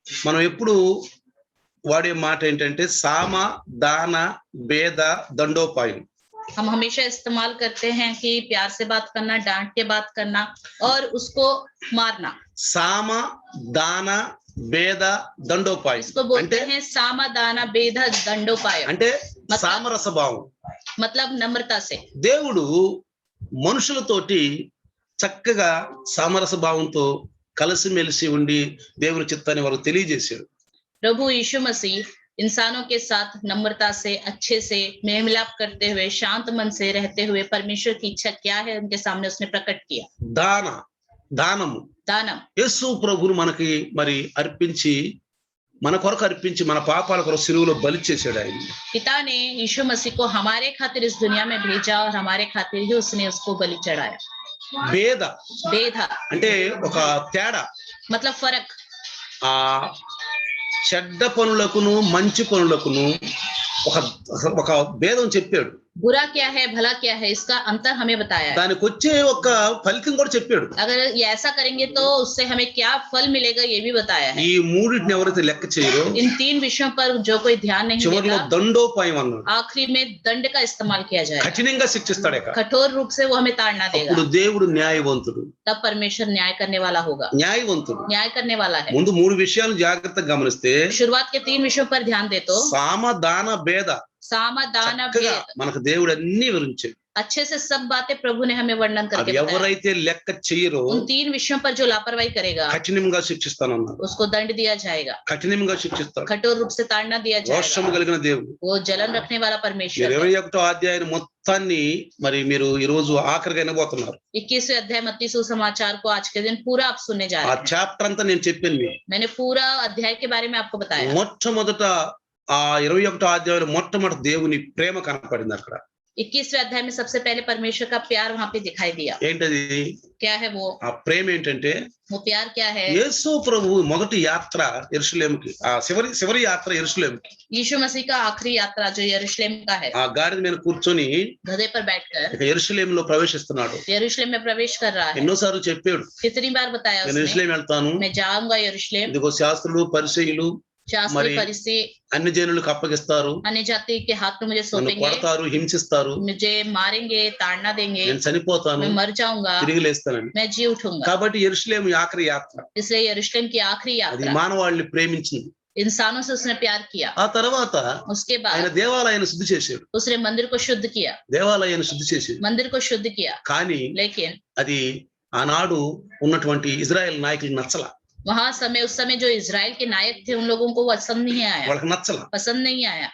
మనం ఎప్పుడు వాడే మాట ఏంటంటే సామ దాన భేద దండోపాయం. हम हमेशा इस्तेमाल करते हैं कि प्यार से बात करना, डांट के बात करना और उसको मारना. సామ దాన భేద దండోపాయం इसको बोलते అంటే हैं सामा दाना भेद दंडोपाय. అంటే సామరస భావం. मतलब नम्रता से. దేవుడు మనుషులతోటి చక్కగా సామరస భావంతో కలిసిమెలిసి ఉండి దేవుని చిత్తాన్ని వారు తెలియజేశాడు. प्रभु यीशु मसीह इंसानों के साथ नम्रता से, अच्छे से मेल मिलाप करते हुए, शांत मन से रहते हुए परमेश्वर की इच्छा क्या है उनके सामने उसने प्रकट किया. దానము दानम యేసు ప్రభువును మనకి మరి అర్పించి మన కొరకు అర్పించి మన పాపాల కొరకు సిలువలో బలి చేశాడు ఆయన. पिता ने यीशु मसीह को हमारे खातिर इस दुनिया में भेजा और हमारे खातिर ही उसने उसको बलि चढ़ाया. భేద भेद అంటే ఒక తేడా. मतलब फर्क. ఆ చెడ్డ పనులకును మంచి పనులకును ఒక భేదం చెప్పాడు. बुरा क्या है, भला क्या है, इसका अंतर हमें बताया है. దానికి వచ్చే ఒక ఫలితం కూడా చెప్పాడు. अगर ये ऐसा करेंगे तो उससे हमें क्या फल मिलेगा ये भी बताया है. ఈ మూడింటిని ఎవరైతే లెక్క చేయరో इन 3 विषयों पर जो कोई ध्यान नहीं చివరిలో देगा, దండోపాయం అన్నాడు. आखिरी में दंड का इस्तेमाल किया जाएगा. కఠినంగా శిక్షిస్తాడు. कठोर रूप से वो हमें ताड़ना देगा. అప్పుడు దేవుడు న్యాయవంతుడు. तब परमेश्वर न्याय करने वाला होगा. న్యాయవంతుడు न्याय करने वाला है. ముందు 3 విషయాలు జాగ్రత్తగా గమనిస్తే शुरुआत के 3 विषयों पर ध्यान दे तो సామ దాన భేద सामा दाना చక్కగా भेद, మనకు దేవుడు అన్ని వివరించాడు. अच्छे से सब बातें प्रभु ने हमें वर्णन అది करके बताया. ఎవరైతే లెక్క చేయరో उन 3 विषयों पर जो लापरवाही करेगा కఠినంగా శిక్షిస్తానన్నాడు. उसको दंड दिया जाएगा. కఠినంగా శిక్షిస్తాడు. कठोर रूप से ताड़ना दिया రోషము जाएगा. కలిగిన దేవుడు. वो जलन रखने वाला परमेश्वर है. 21వ అధ్యాయం మొత్తాన్ని మరి మీరు ఈ రోజు ఆఖరిగా వినబోతున్నారు. 21वें अध्याय मत्ती सुसमाचार को आज के दिन पूरा आप सुनने जा ఆ रहे हैं. చాప్టర్ అంతా నేను చెప్పాను మీకు. मैंने पूरा अध्याय के बारे में आपको बताया. మొట్టమొదట ఆ 21వ అధ్యాయంలో మొట్టమొదటి దేవుని ప్రేమ కనపడింది అక్కడ. 21वें अध्याय में सबसे पहले परमेश्वर का प्यार वहां पे दिखाई दिया. ఏంటది? क्या है वो? ఆ ప్రేమ ఏంటంటే वो प्यार क्या है? యేసు ప్రభువు మొదటి యాత్ర యెరూషలేముకి, ఆ చివరి యాత్ర యెరూషలేముకి. यीशु मसीह का आखिरी यात्रा जो यरूशलेम का है, ఆ గాడిద మీద కూర్చొని गधे पर बैठकर ఇక యెరూషలేములో ప్రవేశిస్తున్నాడు. यरूशलेम में प्रवेश कर रहा है. ఎన్నోసార్లు చెప్పాడు, कितनी बार बताया నేను उसने, యెరూషలేం వెళ్తాను, मैं जाऊंगा यरूशलेम. ఇదిగో శాస్త్రులు పరిసయ్యులు शास्त्री మరి फरीसी అన్ని జనులకు అప్పగిస్తారు, अन्य जाति के हाथ में मुझे నన్ను सौंपेंगे, కొడతారు, హింసిస్తారు, मुझे मारेंगे, ताड़ना देंगे, నేను చనిపోతాను, मैं मर जाऊंगा, తిరిగి లేస్తానని. मैं जी उठूंगा. కాబట్టి యెరూషలేము ఆఖరి యాత్ర. इसलिए यरूशलेम की आखिरी అది यात्रा మానవాళిని ప్రేమించింది. इंसानों से उसने प्यार किया. ఆ తర్వాత उसके ఆయన बाद దేవాలయాన్ని శుద్ధి చేశాడు. उसने मंदिर को शुद्ध किया. దేవాలయాన్ని శుద్ధి చేశాడు. मंदिर को शुद्ध किया. కానీ लेकिन అది ఆనాడు ఉన్నటువంటి ఇజ్రాయెల్ నాయకులకు నచ్చల. वहां उस समय जो इजराइल के नायक थे उन लोगों को वो पसंद नहीं आया. వాళ్ళకి నచ్చల. पसंद नहीं आया.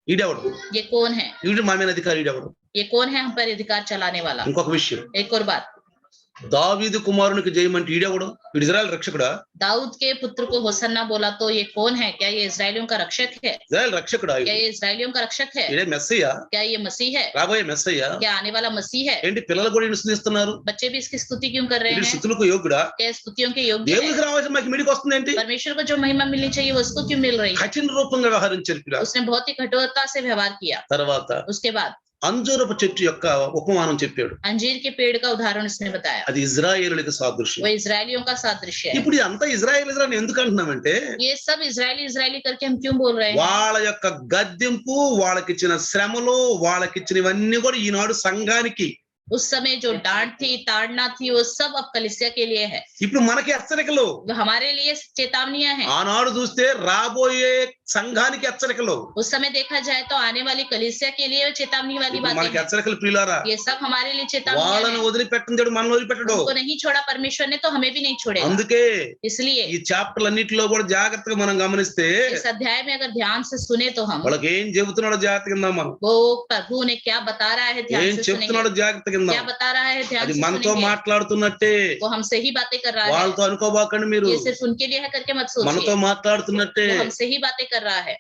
ఈడెవడు, ये कौन है? ఈడు మా మీద అధికారి, ఈడెవడు. ये कौन है हम पर अधिकार चलाने वाला? ఇంకొక విషయం, एक और बात, దావీదు కుమారునికి జయమంటే ఈడెవడు, వీడు ఇజ్రాయెల్ రక్షకుడా? दाऊद के पुत्र को होसन्ना बोला तो ये कौन है? क्या ये इजराइलियों का रक्षक है? ఇజ్రాయెల్ రక్షకుడా? क्या ये इजराइलियों का रक्षक है? ఈడే మెస్సయ్య, क्या ये मसीह है? రాబోయే మెస్సయ్య. क्या आने वाला मसीह है? ఏంటి పిల్లలు కూడా ఈయన స్తుతిస్తున్నారు? बच्चे भी इसकी स्तुति क्यों कर रहे వీడు हैं? స్థుతులకు యోగ్యుడా? क्या स्तुतियों के योग्य है? దేవునికి రావాల్సిన మాకు మిడికి వస్తుంది ఏంటి? परमेश्वर को जो महिमा मिलनी चाहिए वो उसको क्यों मिल रही है? కఠిన రూపంగా వ్యవహరించారు పిల్ల. उसने बहुत ही कठोरता से व्यवहार किया. తర్వాత उसके बाद అంజూరపు చెట్టు యొక్క ఉపమానం చెప్పాడు. अंजीर के पेड़ का उदाहरण उसने बताया. అది ఇజ్రాయేలులకు సాదృశ్యం. वो इजरायलियों का सादृश्य है. ఇప్పుడు అంతా ఇజ్రాయేల్ ఎందుకు అంటున్నామంటే ये सब इजरायली करके हम क्यों बोल रहे हैं? వాళ్ళ యొక్క గద్దెంపు, వాళ్ళకిచ్చిన శ్రమలు, వాళ్ళకిచ్చినవన్నీ కూడా ఈనాడు సంఘానికి, उस समय जो डांट थी, ताड़ना थी, वो सब अब कलीसिया के लिए है. ఇప్పుడు మనకి హెచ్చరికలు. वो हमारे लिए चेतावनियां हैं. ఆనాడు చూస్తే రాబోయే సంఘానికి హెచ్చరికలు. उस समय देखा जाए तो आने वाली कलीसिया के लिए चेतावनी वाली ఇప్పుడు बातें మనకి हैं. హెచ్చరికలు ప్రియులారా. ये सब हमारे लिए चेतावनी వాళ్ళని है. వదిలిపెట్టడం దేవుడు మనల్ని వదిలిపెట్టడు. उनको नहीं छोड़ा परमेश्वर ने तो हमें भी नहीं छोड़ेगा. అందుకే इसलिए ఈ చాప్టర్లు అన్నిటిలో కూడా జాగ్రత్తగా మనం గమనిస్తే इस अध्याय में अगर ध्यान से सुने तो हम వాళ్ళకి ఏం చెబుతున్నాడో జాగ్రత్తగా విందాం. మనం वो प्रभु ने क्या बता रहा है ध्यान ఏం से చెప్తున్నాడో सुनेंगे. జాగ్రత్తగా क्या విందాం. बता रहा है ध्यान అది से మనతో सुनेंगे. మాట్లాడుతున్నట్టే. वो हमसे ही बातें कर रहा है. వాళ్ళతో అనుకోబాకండి మీరు. ये सिर्फ उनके लिए है करके मत మనతో सोचिए. మాట్లాడుతున్నట్టే. वो हमसे ही बातें कर रहा है.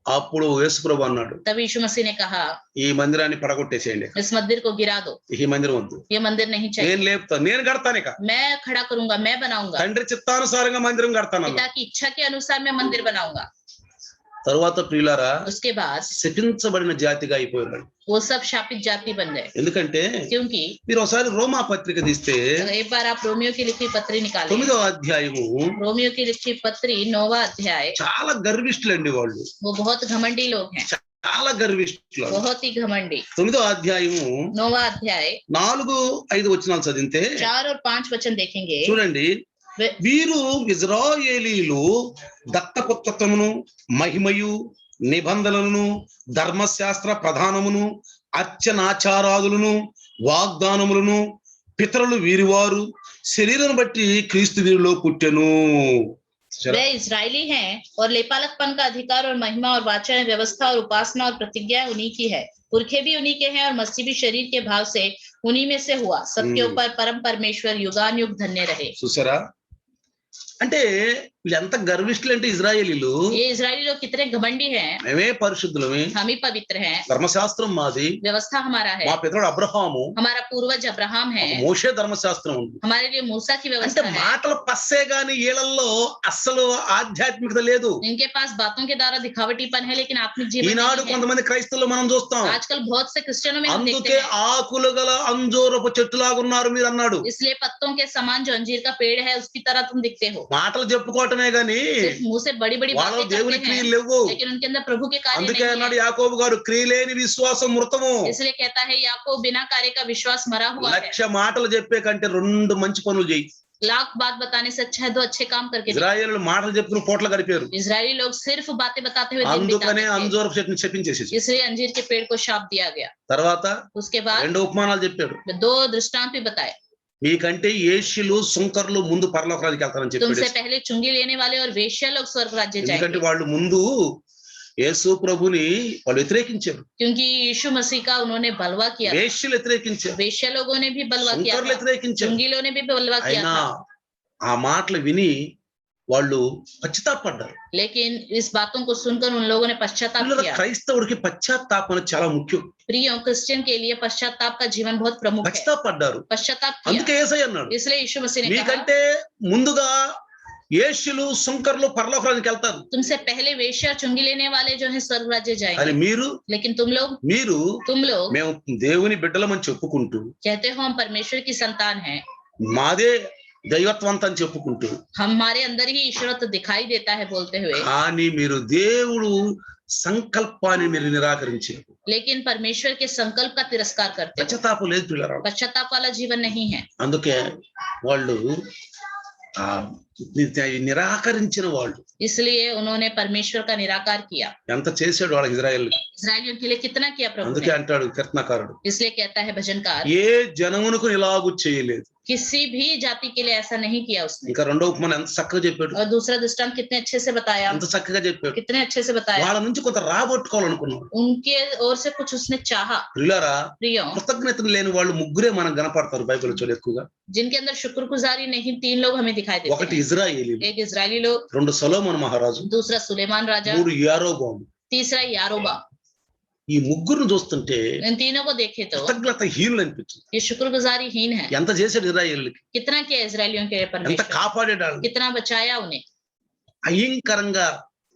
అప్పుడు యేసుప్రభు అన్నాడు, तब यीशु मसीह ने कहा ఈ మందిరాన్ని పడగొట్టేసేయండి, इस मंदिर को गिरा दो. ఈ మందిరం వద్దు, ये मंदिर नहीं चाहिए. నేను లేపుతాను, నేను కడతాను, ఇక मैं खड़ा करूंगा, मैं बनाऊंगा. తండ్రి చిత్తానుసారంగా మందిరం కడతాను. पिता की इच्छा के अनुसार मैं मंदिर बनाऊंगा. తరువాత ప్రియులారా उसके बाद శపించబడిన జాతిగా అయిపోయారు. वो सब शापित जाति बन गए, ఎందుకంటే क्योंकि మీరు ఒకసారి రోమా పత్రిక తీస్తే एक बार आप रोमियो की लिखी पत्री निकालें, 9వ అధ్యాయము रोमियो की लिखी पत्री 9वां अध्याय, చాలా గర్విష్ఠులండి వాళ్ళు, वो बहुत घमंडी लोग हैं, చాలా గర్విష్ఠులు. बहुत ही घमंडी. 9వ అధ్యాయము 9वां अध्याय 4-5 వచనాలు చదివితే 4 और 5 वचन देखेंगे. చూడండి, వీరు ఇజ్రాయేలీలు దత్తపుత్రత్వమును మహిమయు నిబంధనలను ధర్మశాస్త్ర ప్రధానమును అర్చనాచారాదులను వాగ్దానములను పితరులు వీరివారు శరీరం బట్టి క్రీస్తు వీరిలో పుట్టెను. वे इजरायली हैं और लेपालकपन का अधिकार और महिमा और वाचन व्यवस्था और उपासना और प्रतिज्ञा उन्हीं की है. पुरखे भी उन्हीं के हैं और मसीह भी शरीर के भाव से उन्हीं में से हुआ. सबके ऊपर परम परमेश्वर युगान युग धन्य रहे. చూసారా, అంటే వీళ్ళు ఎంత గర్విష్ఠులు అంటే ఇజ్రాయేలీలు, ये इजरायली लोग कितने घमंडी हैं. మేమే పరిశుద్ధులమే, हम ही पवित्र हैं, ధర్మశాస్త్రం మాది, व्यवस्था हमारा है, మా పితరుడు అబ్రహాము, हमारा पूर्वज अब्राहम है, మోషే ధర్మశాస్త్రం ఉంది. हमारे लिए मूसा की అంటే व्यवस्था है. మాటలు పస్సే గాని వీళ్ళల్లో అస్సలు ఆధ్యాత్మికత లేదు. इनके पास बातों के द्वारा दिखावटीपन है, लेकिन आत्मिक जीवन ఈనాడు नहीं है. కొంతమంది క్రైస్తవులు మనం చూస్తాం, आजकल बहुत से क्रिश्चियनों में हम देखते అందుకే हैं, ఆకులు గల అంజూరపు చెట్టులాగున్నారు మీరు అన్నాడు. इसलिए पत्तों के समान जो अंजीर का पेड़ है उसकी तरह तुम दिखते हो. మాటలు చెప్పుకోవటమే గాని सिर्फ मुंह से बड़ी बड़ी వాళ్ళ बातें దేవుని करते క్రియలు हैं, లేవు. लेकिन उनके अंदर प्रभु के कार्य అందుకే नहीं అన్నాడు है. యాకోబు గారు, క్రియలేని విశ్వాసం మృతము. इसलिए कहता है याकूब, बिना कार्य का विश्वास मरा हुआ है. 1,00,000 మాటలు చెప్పే కంటే 2 మంచి పనులు చేయి. लाख बात बताने से अच्छा है 2 अच्छे काम करके दिखाओ. ఇజ్రాయేలు మాటలు చెప్పుకుని పోట్లు గడిపారు. इजरायली लोग सिर्फ बातें बताते हुए दिन అందుకనే बिताते थे. అంజూరపు చెట్టుని చెప్పించేసేసి इसलिए अंजीर के पेड़ को शाप दिया गया. తర్వాత उसके बाद 2 ఉపమానాలు చెప్పాడు. 2 दृष्टांत भी बताए. మీకంటే ఏష్యులు సుంకర్లు ముందు పరలోక రాజ్యానికి వెళ్తారని చెప్పాడు. तुमसे पहले चुंगी लेने वाले और वेश्या लोग स्वर्ग राज्य ఎందుకంటే जाएंगे, వాళ్ళు ముందు యేసు ప్రభుని వాళ్ళు వ్యతిరేకించారు, क्योंकि यीशु मसीह का उन्होंने बलवा किया था. వేష్యులు వ్యతిరేకించారు, वेश्या लोगों ने भी बलवा किया సుంకర్లు था, వ్యతిరేకించారు. चुंगीलों ने भी बलवा किया అయినా था. ఆ మాటలు విని వాళ్ళు పశ్చాత్తాపడ్డారు. लेकिन इस बातों को सुनकर उन लोगों ने पश्चाताप పిల్లల किया. క్రైస్తవుడికి పశ్చాత్తాపం అనేది చాలా ముఖ్యం. प्रियो, क्रिश्चियन के लिए पश्चाताप का जीवन बहुत प्रमुख है. పశ్చాత్తాపడ్డారు. पश्चाताप అందుకే किया, యేసయ్య అన్నాడు, इसलिए यीशु मसीह ने कहा, మీకంటే ముందుగా ఏష్యులు సుంకర్లు పరలోక రాజ్యానికి వెళ్తారు, तुमसे पहले वेश्या चुंगी लेने वाले जो है स्वर्ग राज्य అని जाएंगे, మీరు लेकिन तुम लोग మేము దేవుని బిడ్డలమని చెప్పుకుంటూ, कहते हो हम परमेश्वर की संतान हैं, మాదే దైవత్వం అని చెప్పుకుంటూ, हमारे अंदर ही ईश्वरत्व दिखाई देता है बोलते हुए, కానీ మీరు దేవుడు సంకల్పాన్ని మీరు నిరాకరించారు. लेकिन परमेश्वर के संकल्प का तिरस्कार करते हो. పశ్చాత్తాపం లేదు పిల్లరా. पश्चाताप वाला जीवन नहीं है. అందుకే వాళ్ళు ఆ నిరాకరించిన వాళ్ళు इसलिए उन्होंने परमेश्वर का निराकार किया. ఎంత చేశాడు వాళ్ళ ఇజ్రాయెల్. इजरायलियों के लिए कितना किया प्रभु అందుకే ने. అంటాడు కీర్తనకారుడు, इसलिए कहता है भजनकार, ఏ జనమునకు ఇలాగు చేయలేదు. किसी भी जाति के लिए ऐसा नहीं किया उसने. ఇంకా రెండో ఉపమానం ఎంత చక్కగా చెప్పాడు, और दूसरा दृष्टांत कितने अच्छे से बताया, ఎంత చక్కగా చెప్పాడు. कितने अच्छे से बताया. వాళ్ళ నుంచి కొంత రాబట్టుకోవాలనుకున్నాడు. उनके ओर से कुछ उसने चाहा. ప్రియులారా, प्रियो, కృతజ్ఞతలు లేని వాళ్ళు ముగ్గురే మనకు కనపడతారు బైబిల్ చూడ ఎక్కువగా. जिनके अंदर शुक्रगुजारी नहीं, 3 लोग हमें दिखाई देते ఒకటి हैं. ఇజ్రాయేలీలు, एक इजरायली लोग, 2 సొలొమోను మహారాజు, दूसरा सुलेमान राजा, 3 యారోబాము. तीसरा यारोबा. ఈ ముగ్గురును చూస్తుంటే इन तीनों को देखे तो కృతజ్ఞత హీనులు అనిపించింది. ये शुक्रगुजारी हीन है. ఎంత చేశాడు ఇజ్రాయేలుకి, कितना किया इजरायलियों के लिए ఎంత परमेश्वर, కాపాడాడు. कितना बचाया उन्हें. అహింకరంగా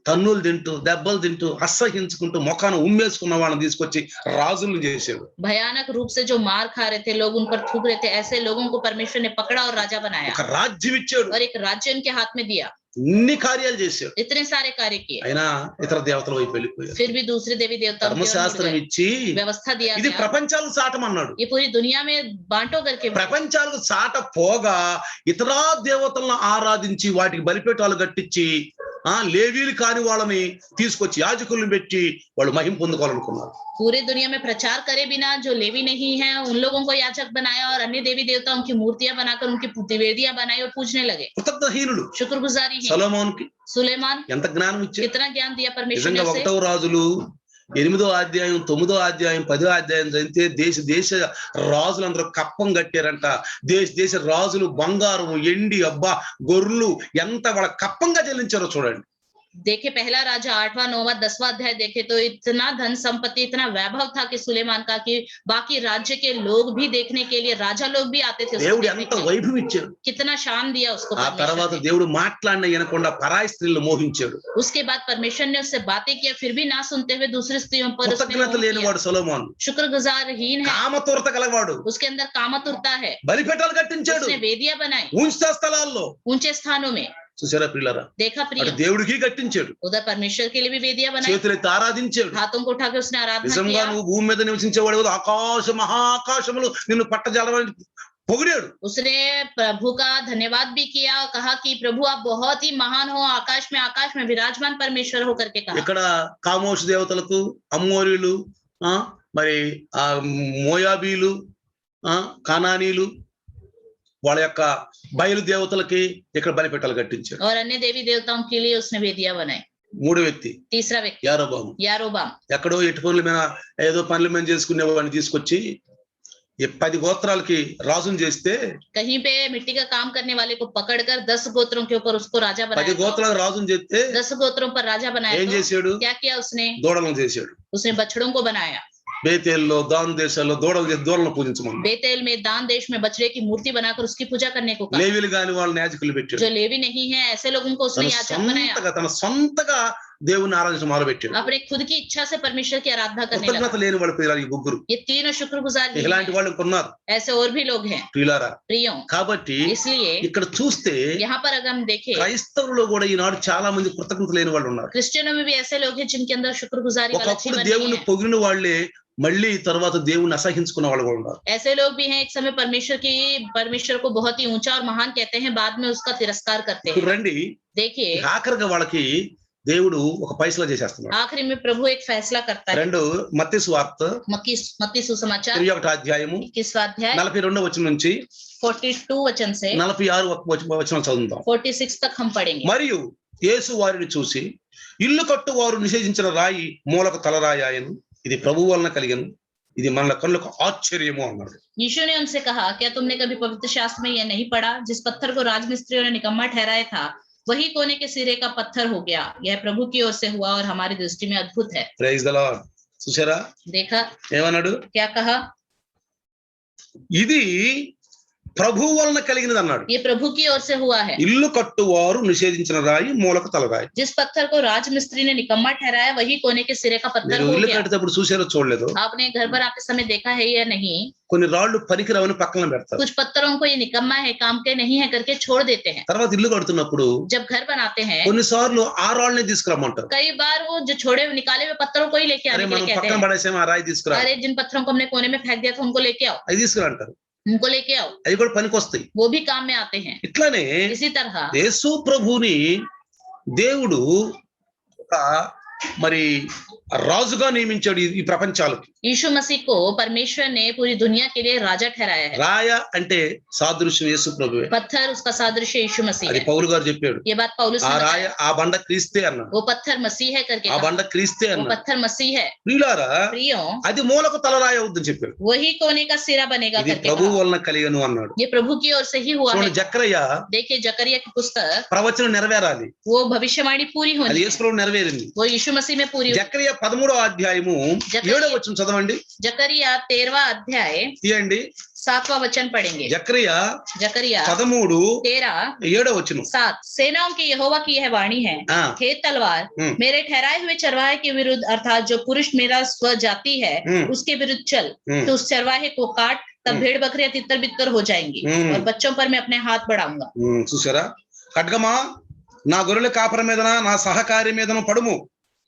తన్నులు తింటూ దెబ్బలు తింటూ అసహించుకుంటూ మొఖాన ఉమ్మేసుకున్న వాళ్ళని తీసుకొచ్చి రాజులను చేశాడు. भयानक रूप से जो मार खा रहे थे, लोग उन पर थूक रहे थे, ऐसे लोगों को परमेश्वर ने पकड़ा और राजा बनाया ఒక రాజ్యం ఇచ్చాడు, और एक राज्य उनके हाथ में दिया. ఇన్ని కార్యాలు చేశాడు. इतने सारे कार्य किए, అయినా ఇతర దేవతల వైపు వెళ్ళిపోయాడు. फिर भी दूसरे देवी देवताओं की ओर मुड़ ధర్మశాస్త్రం गए. ఇచ్చి व्यवस्था दिया ఇది गया, ప్రపంచాలకు చాటమన్నాడు. ये पूरी दुनिया में बांटो करके. ప్రపంచాలకు చాట పోగా ఇతరా దేవతలను ఆరాధించి వాటికి బలిపీఠాలు కట్టించి లేవీలు కాని వాళ్ళని తీసుకొచ్చి యాజకులను పెట్టి వాళ్ళు మహిమ పొందుకోవాలనుకున్నారు. पूरे दुनिया में प्रचार करे बिना जो लेवी नहीं है उन लोगों को याजक बनाया और अन्य देवी देवताओं की मूर्तियां बनाकर उनकी वेदियां बनाई और पूजने लगे. కృతజ్ఞహీనుడు. शुक्रगुजारी ही. సొలొమోనుకి सुलेमान, ఎంత జ్ఞానం ఇచ్చాడు. कितना ज्ञान दिया परमेश्वर నిజంగా ने उसे. 1వ రాజులు 8వ అధ్యాయం 9వ అధ్యాయం 10వ అధ్యాయం చదివితే దేశ రాజులందరూ కప్పం కట్టారంట. దేశ రాజులు బంగారం ఎండి అబ్బా గొర్రెలు ఎంత వాళ్ళ కప్పంగా చెల్లించారో చూడండి. देखे पहला राजा 8वां 9वां 10वां अध्याय देखे तो इतना धन संपत्ति इतना वैभव था कि सुलेमान का कि बाकी राज्य के लोग भी देखने के लिए राजा लोग भी आते थे उसको దేవుడు देखने ఎంత के लिए। వైభవం ఇచ్చాడు. कितना शान दिया उसको ఆ తర్వాత परमेश्वर ने। దేవుడు మాట్లాడిన వినకుండా పరాయి స్త్రీలు మోహించాడు. उसके बाद परमेश्वर ने उससे बातें किया फिर भी ना सुनते हुए दूसरी स्त्रियों पर उसने కృతజ్ఞత मोह किया। లేనివాడు సొలొమోను. शुक्रगुजारहीन है, కామతూరత గలవాడు. उसके अंदर कामतुरता है, బలిపీఠాలు కట్టించాడు उसने वेदियां बनाई ఉంచ స్థలాల్లో. ऊंचे स्थानों में। చూసారా ప్రియులారా, देखा అటు प्रिय, దేవుడికి కట్టించాడు, उधर परमेश्वर के लिए भी वेदियां बनाई, చేతులెత్తి ఆరాధించాడు. हाथों को उठा के उसने आराधना నిజంగా किया। నువ్వు భూమి మీద నివసించేవాడు కాదు, ఆకాశ మహాకాశములు నిన్ను పట్టజాలని పొగిడాడు. उसने प्रभु का धन्यवाद भी किया और कहा कि प्रभु आप बहुत ही महान हो, आकाश में विराजमान परमेश्वर हो करके कहा। ఇక్కడ కామోషు దేవతలకు, అమ్మోరీలు, మరి ఆ మోయాబీలు, కానానీలు, వాళ్ళ యొక్క బయలు దేవతలకి ఇక్కడ బలిపీఠాలు కట్టించాడు. और अन्य देवी देवताओं के लिए उसने वेदियां बनाई। మూడో వ్యక్తి तीसरा व्यक्ति यारोबाम। ఎక్కడో ఇటు పనుల మీద ఏదో పనుల మీద చేసుకునే వాడిని తీసుకొచ్చి 10 గోత్రాలకి రాజుని చేస్తే, कहीं पे मिट्टी का काम करने वाले को पकड़कर 10 गोत्रों के ऊपर उसको राजा 10 बनाया। గోత్రాలకు రాజుని చేస్తే 10 गोत्रों पर राजा बनाया ఏం तो చేశాడు? क्या किया उसने? దూడలను చేశాడు. उसने बछड़ों को बनाया। బేతేల్లో, దాను దేశాల్లో దూడలు చేసి దూడలను పూజించమని. बेतेल में दान देश में बछड़े की मूर्ति बनाकर उसकी पूजा करने को कहा। లేవీలు కాని వాళ్ళని యాజకులు పెట్టాడు. जो लेवी नहीं है ऐसे लोगों को उसने याजक बनाया। తన సొంతగా దేవుని ఆరాధించడం మొదలు పెట్టాడు. अपने खुद की इच्छा से परमेश्वर की आराधना करने लगा। కృతజ్ఞత లేని వాళ్ళు ప్రియులారా ఈ ముగ్గురు. ये तीनों शुक्रगुजार नहीं ఇలాంటి हैं। వాళ్ళు ఇంకొన్నారు ऐसे और भी लोग हैं ప్రియులారా. प्रियों। కాబట్టి इसलिए ఇక్కడ చూస్తే यहाँ पर अगर हम देखें క్రైస్తవుల్లో కూడా ఈనాడు చాలా మంది కృతజ్ఞత లేని వాళ్ళు ఉన్నారు. क्रिश्चियनों में भी ऐसे लोग हैं जिनके अंदर शुक्रगुजारी वाला ఒకప్పుడు जीवन దేవుణ్ణి नहीं है। పొగిడిన వాళ్ళే మళ్ళీ తర్వాత దేవుణ్ణి అసహించుకున్న వాళ్ళు కూడా ఉన్నారు. ऐसे लोग भी हैं एक समय परमेश्वर को बहुत ही ऊंचा और महान कहते हैं, बाद में उसका तिरस्कार करते हैं। ఇప్పుడు రండి, देखिए ఆఖరిగా వాళ్ళకి దేవుడు ఒక ఫైసలా చేసేస్తున్నాడు. आखिरी में प्रभु एक फैसला करता है। రెండు మత్తయి సువార్త मत्ती सुसमाचार 21వ అధ్యాయము 21वां अध्याय 42వ వచనం నుంచి 42 वचन से 46వ వచనం చదువుదాం. 46 तक हम पढ़ेंगे। మరియు యేసు వారిని చూసి, ఇల్లు కట్టువారు నిషేధించిన రాయి మూలకు తలరాయాయను, ఇది ప్రభువు వలన కలిగను, ఇది మన కళ్ళకు ఆశ్చర్యము అన్నాడు. यीशु ने उनसे कहा, क्या तुमने कभी पवित्र शास्त्र में यह नहीं पढ़ा, जिस पत्थर को राजमिस्त्रियों ने निकम्मा ठहराया था वही कोने के सिरे का पत्थर हो गया। यह प्रभु की ओर से हुआ और हमारी दृष्टि में अद्भुत है। Praise the Lord. చూసారా देखा ఏమన్నాడు? क्या कहा? ఇది ప్రభు వలన కలిగినది అన్నాడు. ये प्रभु की ओर से हुआ है। ఇల్లు కట్టువారు నిషేధించిన రాయి మూలకు తలరాయి. जिस पत्थर को राजमिस्त्री ने निकम्मा ठहराया वही कोने के सिरे का पत्थर మీరు हो ఇల్లు गया। కట్టేటప్పుడు చూసారో చూడలేదు, आपने घर पर आते समय देखा है या नहीं? కొన్ని రాళ్ళు పనికిరావని పక్కన పెడతారు. कुछ पत्थरों को ये निकम्मा है, काम के नहीं है करके छोड़ देते हैं। తర్వాత ఇల్లు కడుతున్నప్పుడు जब घर बनाते हैं కొన్నిసార్లు ఆ రాళ్ళని తీసుకురమ్మంటారు. कई बार वो जो छोड़े निकाले हुए पत्थरों को ही लेके అరే आने के మనం लिए कहते పక్కన हैं। పడేసాము, ఆ రాయి తీసుకురా, अरे जिन पत्थरों को हमने कोने में फेंक दिया था उनको लेके आओ, అది తీసుకురా అంటారు. उनको लेके आओ, అవి కూడా పనికొస్తాయి. वो भी काम में आते हैं। ఇట్లానే इसी तरह యేసు ప్రభుని దేవుడు ఒక మరి రాజుగా నియమించాడు ఈ ప్రపంచాలకు. यीशु मसीह को परमेश्वर ने पूरी दुनिया के लिए राजा ठहराया है। రాయ అంటే సాదృశ్యం యేసు ప్రభువే. पत्थर उसका सादृश्य यीशु मसीह అది है। పౌలు గారు చెప్పాడు. ये बात पौलुस ఆ ने రాయ बताया। ఆ బండ క్రీస్తే అన్నాడు. वो पत्थर मसीह है करके ఆ कहा। బండ క్రీస్తే वो అన్నాడు. पत्थर मसीह है। ప్రియులారా, प्रियों, అది మూలకు తలరాయి అవుద్దని చెప్పాడు. वही कोने का सिरा बनेगा ఇది करके ప్రభు कहा। వలన కలిగను అన్నాడు. ये प्रभु की ओर से ही हुआ है। చూడండి, జకర్య देखिए जकरिया की पुस्तक, ప్రవచనం నెరవేరాలి, वो भविष्यवाणी पूरी అది होनी యేసు है, ప్రభు నెరవేరింది. वो यीशु मसीह में पूरी हुई। జకర్య 13వ అధ్యాయము 7వ వచనం చదవండి. जकरिया 13वां अध्याय తీయండి. 7वां वचन पढ़ेंगे। జకర్య जकरिया 13 13 7వ వచనం. 7 सेनाओं की यहोवा की यह वाणी है, ఆ, हे तलवार मेरे ठहराए हुए चरवाहे के विरुद्ध, अर्थात जो पुरुष मेरा स्वजाति है उसके विरुद्ध चल, तो उस चरवाहे को काट, तब भेड़ बकरियां तितर बितर हो जाएंगी और बच्चों पर मैं अपने हाथ बढ़ाऊंगा। చూసారా, ఖడ్గమా నా గొర్రెల కాపర మీదన నా సహకారి మీదన పడుము,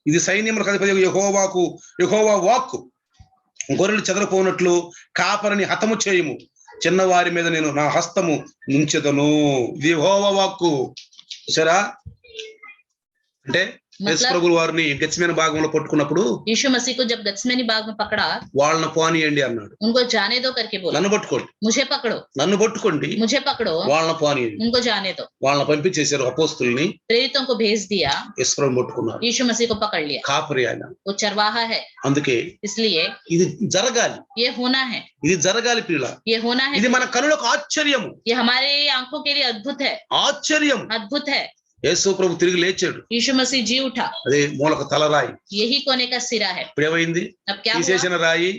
ఇది సైన్యములకు అధిపతి యెహోవా వాక్కు. గొర్రెలు చెదరపోనట్లు కాపరిని హతము చేయము, చిన్నవారి మీద నేను నా హస్తము నుంచెదను. ఇది యెహోవా వాక్కు. చూసారా, అంటే యేసు ప్రభువు వారిని గెత్సేమనే భాగంలో పట్టుకున్నప్పుడు यीशु मसीह को जब गत्सेमनी बाग में पकड़ा, వాళ్ళని పోనీయండి అన్నాడు. उनको जाने दो करके बोला, నన్ను పట్టుకోండి, मुझे पकड़ो, నన్ను పట్టుకోండి, मुझे पकड़ो, వాళ్ళని పోనీయండి. उनको जाने दो। వాళ్ళని పంపించేశారు అపోస్తుల్ని. प्रेरितों को भेज दिया, యేసు ప్రభువుని పట్టుకున్నారు. यीशु मसीह को पकड़ लिया। కాపరి ఆయన. वो चरवाहा है, అందుకే इसलिए ఇది జరగాలి, ये होना है, ఇది జరగాలి ప్రియుల. ये होना है। ఇది మన కనులకు ఆశ్చర్యము, ये हमारे आंखों के लिए अद्भुत है, ఆశ్చర్యం. अद्भुत है। యేసు ప్రభు తిరిగి లేచాడు, यीशु मसीह जी उठा, అదే మూలకు తలరాయి. यही कोने का सिरा है। ఇప్పుడు ఏమైంది? अब क्या हुआ? తీసేసిన రాయి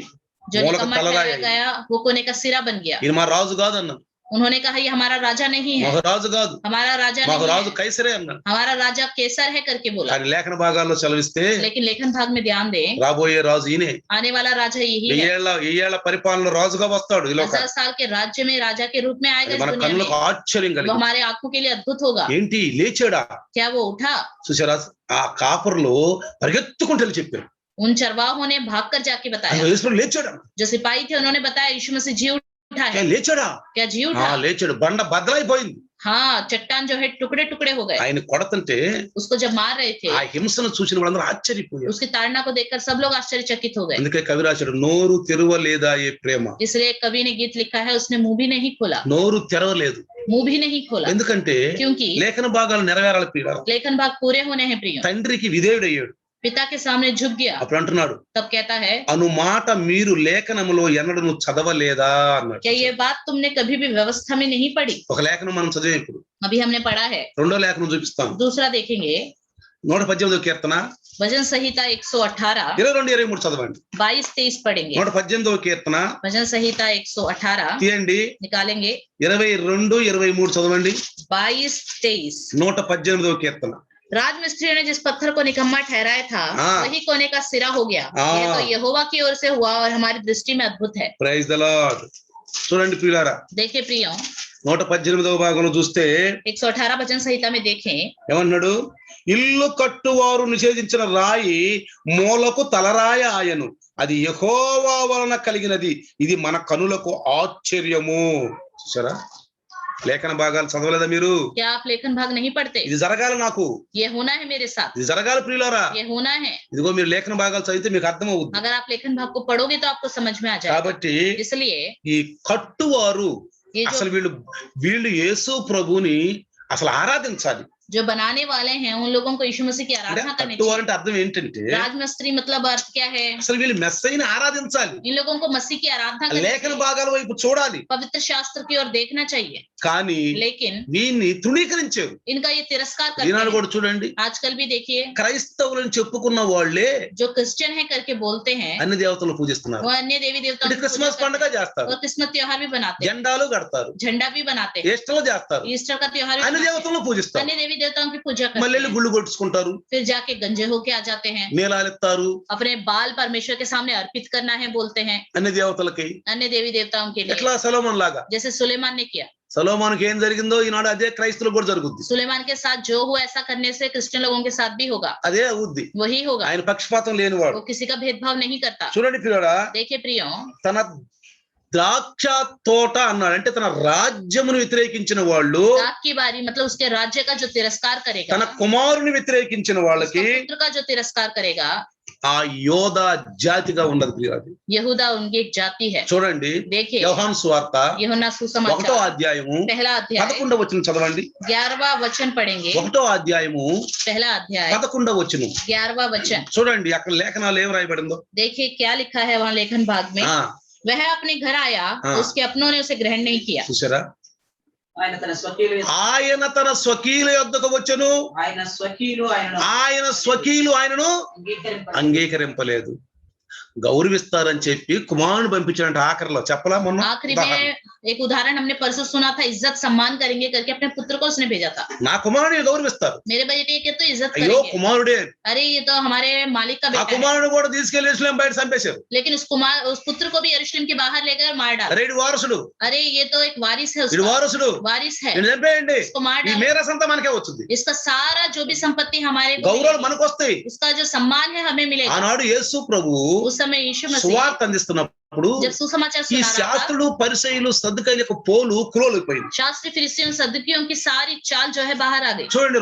जो మూలకు निकम्मा తలరాయి ठहराया गया वो कोने का सिरा बन गया। ఈయన మా రాజు కాదు అన్నాడు. उन्होंने कहा ये हमारा राजा नहीं है, మాకు రాజు కాదు, हमारा राजा మాకు नहीं రాజు है, కైసరే అన్నాడు. हमारा राजा केसर है करके बोला। కానీ లేఖన భాగాల్లో చదివిస్తే लेकिन लेखन भाग में ध्यान दें, రాబోయే రాజు ఈయనే. आने वाला राजा यही है। వెయ్యేళ్ల పరిపాలన రాజుగా వస్తాడు. ఈ లోక 1000 साल के राज्य में राजा के रूप में आएगा इस మన दुनिया में। కన్నులకు ఆశ్చర్యం वो కలిగి हमारे आंखों के लिए अद्भुत होगा। ఏంటి లేచాడా? क्या वो उठा? చూసారా, ఆ కాపర్లు పరిగెత్తుకుంటూ వెళ్ళి చెప్పారు, उन चरवाहों ने भागकर जाके बताया, యేసు ప్రభు లేచాడా? जो सिपाही थे उन्होंने बताया यीशु मसीह जी उठा है। లేచాడా? क्या जी उठा? లేచాడు. బండ బద్దలైపోయింది. हाँ, चट्टान जो है टुकड़े टुकड़े हो गए। ఆయన కొడతంటే उसको जब मार रहे थे, ఆ హింసను చూసిన వాళ్ళందరూ ఆశ్చర్యపోయారు. उसकी ताड़ना को देखकर सब लोग आश्चर्यचकित हो गए। అందుకే కవి రాశాడు, నోరు తెరవలేదా ఏ ప్రేమ. इसलिए कवि ने गीत लिखा है, उसने मुंह भी नहीं खोला, నోరు తెరవలేదు. मुंह भी नहीं खोला। ఎందుకంటే क्योंकि లేఖన భాగాలు నెరవేరాలి ప్రియుడా. लेखन भाग पूरे होने हैं प्रियो। తండ్రికి విధేయుడయ్యాడు. पिता के सामने झुक गया, అప్పుడు అంటున్నాడు, तब कहता है, అను మాట మీరు లేఖనములో ఎన్నడూ చదవలేదా అన్నాడు. क्या ये बात तुमने कभी भी व्यवस्था में नहीं पढ़ी? ఒక లేఖనం మనం చదివే ఇప్పుడు अभी हमने पढ़ा है। రెండో లేఖనం చూపిస్తాం. दूसरा देखेंगे, 118వ కీర్తన भजन संहिता 118, 22-23 చదవండి. 22-23 पढ़ेंगे। 118వ కీర్తన भजन संहिता 118 తీయండి, निकालेंगे, 22-23 చదవండి. 22-23। 118వ కీర్తన. राजमिस्त्रियों ने जिस पत्थर को निकम्मा ठहराया था, हाँ। वही कोने का सिरा हो गया। हाँ। ये तो यहोवा की ओर से हुआ और हमारी दृष्टि में अद्भुत है। Praise the Lord. చూడండి ప్రియులారా, देखिए प्रियो, 118వ భాగంలో చూస్తే 118 भजन संहिता में देखें, ఏమన్నాడు? ఇల్లు కట్టువారు నిషేధించిన రాయి మూలకు తలరాయ ఆయను, అది యెహోవా వలన కలిగినది, ఇది మన కనులకు ఆశ్చర్యము. చూసారా, లేఖన భాగాలు చదవలేదా మీరు? क्या आप लेखन भाग नहीं पढ़ते? ఇది జరగాలి నాకు, ये होना है मेरे साथ, ఇది జరగాలి ప్రియులారా. ये होना है। ఇదిగో మీరు లేఖన భాగాలు చదివితే మీకు అర్థం అవుతుంది. अगर आप लेखन भाग को पढ़ोगे तो आपको समझ में आ जाएगा। కాబట్టి इसलिए ఈ కట్టువారు ये అసలు వీళ్ళు యేసు ప్రభుని అసలు ఆరాధించాలి. जो बनाने वाले हैं उन लोगों को यीशु मसीह की అంటే आराधना करनी కట్టువారు चाहिए। అంటే అర్థం ఏంటంటే राजमिस्त्री मतलब अर्थ क्या है? అసలు వీళ్ళు మెస్సైని ఆరాధించాలి. इन लोगों को मसीह की आराधना करनी లేఖన चाहिए, భాగాల వైపు చూడాలి. पवित्र शास्त्र की ओर देखना चाहिए। కానీ लेकिन వీన్ని తృణీకరించారు. इनका ये तिरस्कार करते ఈనాడు हैं। కూడా చూడండి, आजकल भी देखिए, క్రైస్తవులను చెప్పుకున్న వాళ్ళే जो क्रिश्चियन है करके बोलते हैं, అన్ని దేవతలను పూజిస్తున్నారు. वो अन्य देवी देवताओं ఇప్పుడు की క్రిస్మస్ पूजा పండుగ करते हैं చేస్తారు, और क्रिसमस त्योहार भी बनाते हैं, జెండాలు కడతారు, झंडा भी बनाते हैं, ఈస్టర్లు చేస్తారు, ईस्टर का त्योहार भी అన్ని बनाते हैं, దేవతలను పూజిస్తారు. अन्य देवी देवताओं की पूजा మళ్ళీ करते हैं, గుళ్ళు కొట్టుకుంటారు, फिर जाके गंजे होके आ जाते हैं, నీలాలు ఇస్తారు अपने बाल परमेश्वर के सामने अर्पित करना है बोलते हैं, అన్ని దేవతలకి. अन्य देवी देवताओं के लिए, ఎట్లా సొలొమోన్ లాగా. जैसे सुलेमान ने किया। సొలొమోనుకి ఏం జరిగిందో ఈనాడు అదే క్రైస్తవులకు కూడా జరుగుద్ది. सुलेमान के साथ जो हुआ ऐसा करने से क्रिश्चियन लोगों के साथ भी होगा, అదే అవుద్ది. वही होगा। ఆయన పక్షపాతం లేనివాడు. वो किसी का भेदभाव नहीं करता। చూడండి పిల్లడా, देखिए प्रियो, తన ద్రాక్ష తోట అన్నాడు అంటే తన రాజ్యమును వ్యతిరేకించిన వాళ్ళు, दाख की बारी मतलब उसके राज्य का जो तिरस्कार करेगा, తన కుమారుని వ్యతిరేకించిన వాళ్ళకి उसका पुत्र का जो तिरस्कार करेगा, ఆ యోధ జాతిగా ఉండదు ప్రియులారా. यहूदा उनकी एक जाति है। చూడండి, देखिए యోహాను సువార్త यूहन्ना 1వ सुसमाचार అధ్యాయము पहला अध्याय 11వ వచనం చదవండి. 11वां वचन पढ़ेंगे। 1వ అధ్యాయము पहला अध्याय 11వ వచనం 11वां वचन। చూడండి, అక్కడ లేఖనాలు ఏం రాయబడిందో. देखिए क्या लिखा है वहां लेखन भाग में। ఆ वह अपने घर आया, हाँ। उसके अपनों ने उसे ग्रहण नहीं किया। చూసారా, ఆయన తన స్వకీయులు ఆయన తన స్వకీయుల యొద్దకు వచ్చెను, ఆయన స్వకీయులు ఆయన స్వకీయులు ఆయనను అంగీకరింపలేదు. గౌరవిస్తారని చెప్పి కుమారుని పంపించాడంట. ఆఖరిలో చెప్పలా మొన్న आखिरी में एक उदाहरण हमने परसों सुना था, इज्जत सम्मान करेंगे करके अपने पुत्र को उसने भेजा था। నా కుమారుని గౌరవిస్తారు. मेरे बेटे के तो इज्जत అయ్యో करेंगे, కుమారుడే, अरे ये तो हमारे मालिक का ఆ बेटा है। కుమారుడు కూడా తీసుకెళ్లి యెరూషలేము బయట చంపేశారు. लेकिन उस पुत्र को भी यरूशलेम के बाहर लेकर मार डाला। అరే ఇడు వారసుడు, अरे ये तो एक वारिस है, ఇడు उसका వారసుడు, वारिस है, ఇడు చంపేయండి, इसको मार ఈ डालो। మేరసంతా మనకే వచ్చింది. इसका सारा जो भी संपत्ति हमारे को గౌరవాలు मिलेगी, మనకు వస్తాయి. उसका जो सम्मान है हमें मिलेगा। ఆనాడు యేసు ప్రభు उस समय यीशु मसीह సువార్త అందిస్తున్నప్పుడు जब सुसमाचार ఈ सुना रहा था, శాస్త్రులు పరిసయ్యులు సద్దుకైలకు పోలు క్రోలిపోయింది. शास्त्री फरीसियों सदुकियों की सारी चाल जो है बाहर आ गई। చూడండి,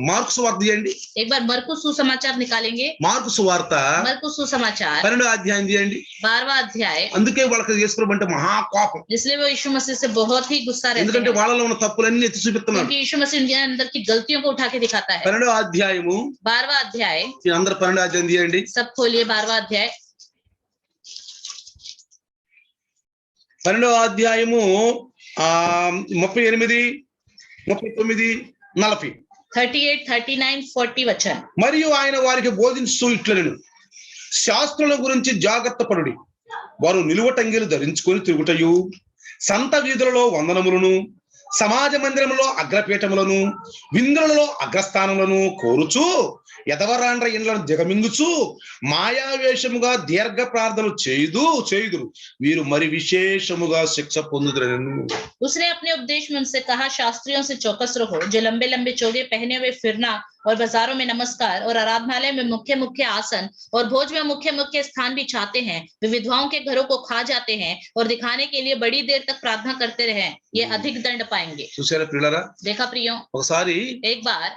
మార్కు సువార్త తీయండి. एक बार मरकुस सुसमाचार निकालेंगे। మార్కు సువార్త मरकुस सुसमाचार 12వ అధ్యాయం తీయండి. 12वां अध्याय। అందుకే వాళ్ళకి యేసు ప్రభు అంటే మహా కోపం. इसलिए वो यीशु मसीह से बहुत ही गुस्सा रहते ఎందుకంటే हैं, వాళ్ళలో ఉన్న తప్పులన్నీ ఎత్తి చూపిస్తున్నాడు. क्योंकि यीशु मसीह उनके अंदर की गलतियों को उठा के दिखाता है। 12వ అధ్యాయము 12वां अध्याय, అందరు 12వ అధ్యాయం తీయండి. सब खोलिए 12वां अध्याय। 12వ అధ్యాయము 38 39-40. 38, 39, 40 वचन। మరియు ఆయన వారికి బోధించు ఇట్లనెను, శాస్త్రుల గురించి జాగ్రత్త పడుడి. వారు నిలువటంగిలు ధరించుకొని తిరుగుటయు, సంత వీధులలో వందనములను, సమాజ మందిరములో అగ్రపీఠములను, విందులలో అగ్రస్థానములను కోరుచు, ఎదవరాండ్ర ఇండ్లను దిగమింగుచు, మాయావేషముగా దీర్ఘ ప్రార్థనలు చేయుదురు. వీరు మరి విశేషముగా శిక్ష పొందుదురని. उसने अपने उपदेश में उनसे कहा, शास्त्रियों से चौकस रहो, जो लंबे लंबे चोगे पहने हुए फिरना और बाजारों में नमस्कार और आराधनालय में मुख्य मुख्य आसन और भोज में मुख्य मुख्य स्थान भी चाहते हैं, वे विधवाओं के घरों को खा जाते हैं और दिखाने के लिए बड़ी देर तक प्रार्थना करते रहे, ये अधिक दंड पाएंगे। చూసారా పిల్లరా, देखा प्रियो, ఒకసారి एक बार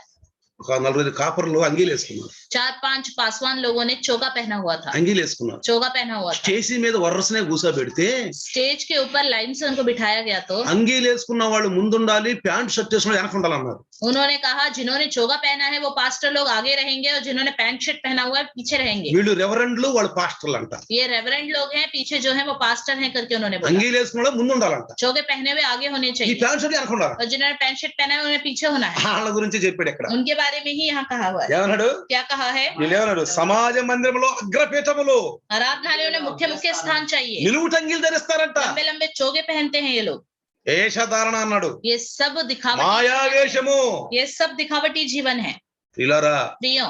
ఒక 40 కాపర్లు అంగీలు వేసుకున్నారు. 4-5 पासवान लोगों ने चोगा पहना हुआ था, అంగీలు వేసుకున్నారు. चोगा पहना हुआ था। స్టేజీ మీద వరుసనే కూర్చోబెడితే स्टेज के ऊपर लाइन से उनको बिठाया गया तो అంగీలు వేసుకున్న వాళ్ళు ముందుండాలి, ప్యాంట్ షర్ట్ వేసుకున్న వెనక ఉండాలన్నారు. उन्होंने कहा, जिन्होंने चोगा पहना है वो पास्टर लोग आगे रहेंगे और जिन्होंने पैंट शर्ट पहना हुआ है पीछे रहेंगे। వీళ్ళు రెవరెండ్లు, వాళ్ళు పాస్టర్లు అంట. ये रेवरेंड लोग हैं, पीछे जो है वो पास्टर हैं करके उन्होंने बोला। అంగీలు వేసుకున్న వాళ్ళు ముందు ఉండాలంట, चोगे पहने हुए आगे होने ఈ चाहिए ప్యాంట్ షర్ట్ వెనక ఉండాలి. और जिन्होंने पैंट शर्ट पहना है उन्हें पीछे होना है। వాళ్ళ గురించి చెప్పాడు ఇక్కడ. उनके बारे में ही यहाँ कहा हुआ है। ఏమన్నాడు? क्या कहा है? వీళ్ళు ఏమన్నాడు? సమాజ మందిరంలో అగ్రపీఠములు, आराधनालयों में मुख्य मुख्य स्थान चाहिए, నిలువుటంగీలు ధరిస్తారంట. लंबे लंबे चोगे पहनते हैं ये लोग। వేషధారణ అన్నాడు, ये सब दिखावटी, మాయావేషము. ये सब दिखावटी जीवन है। పిల్లరా, प्रियो,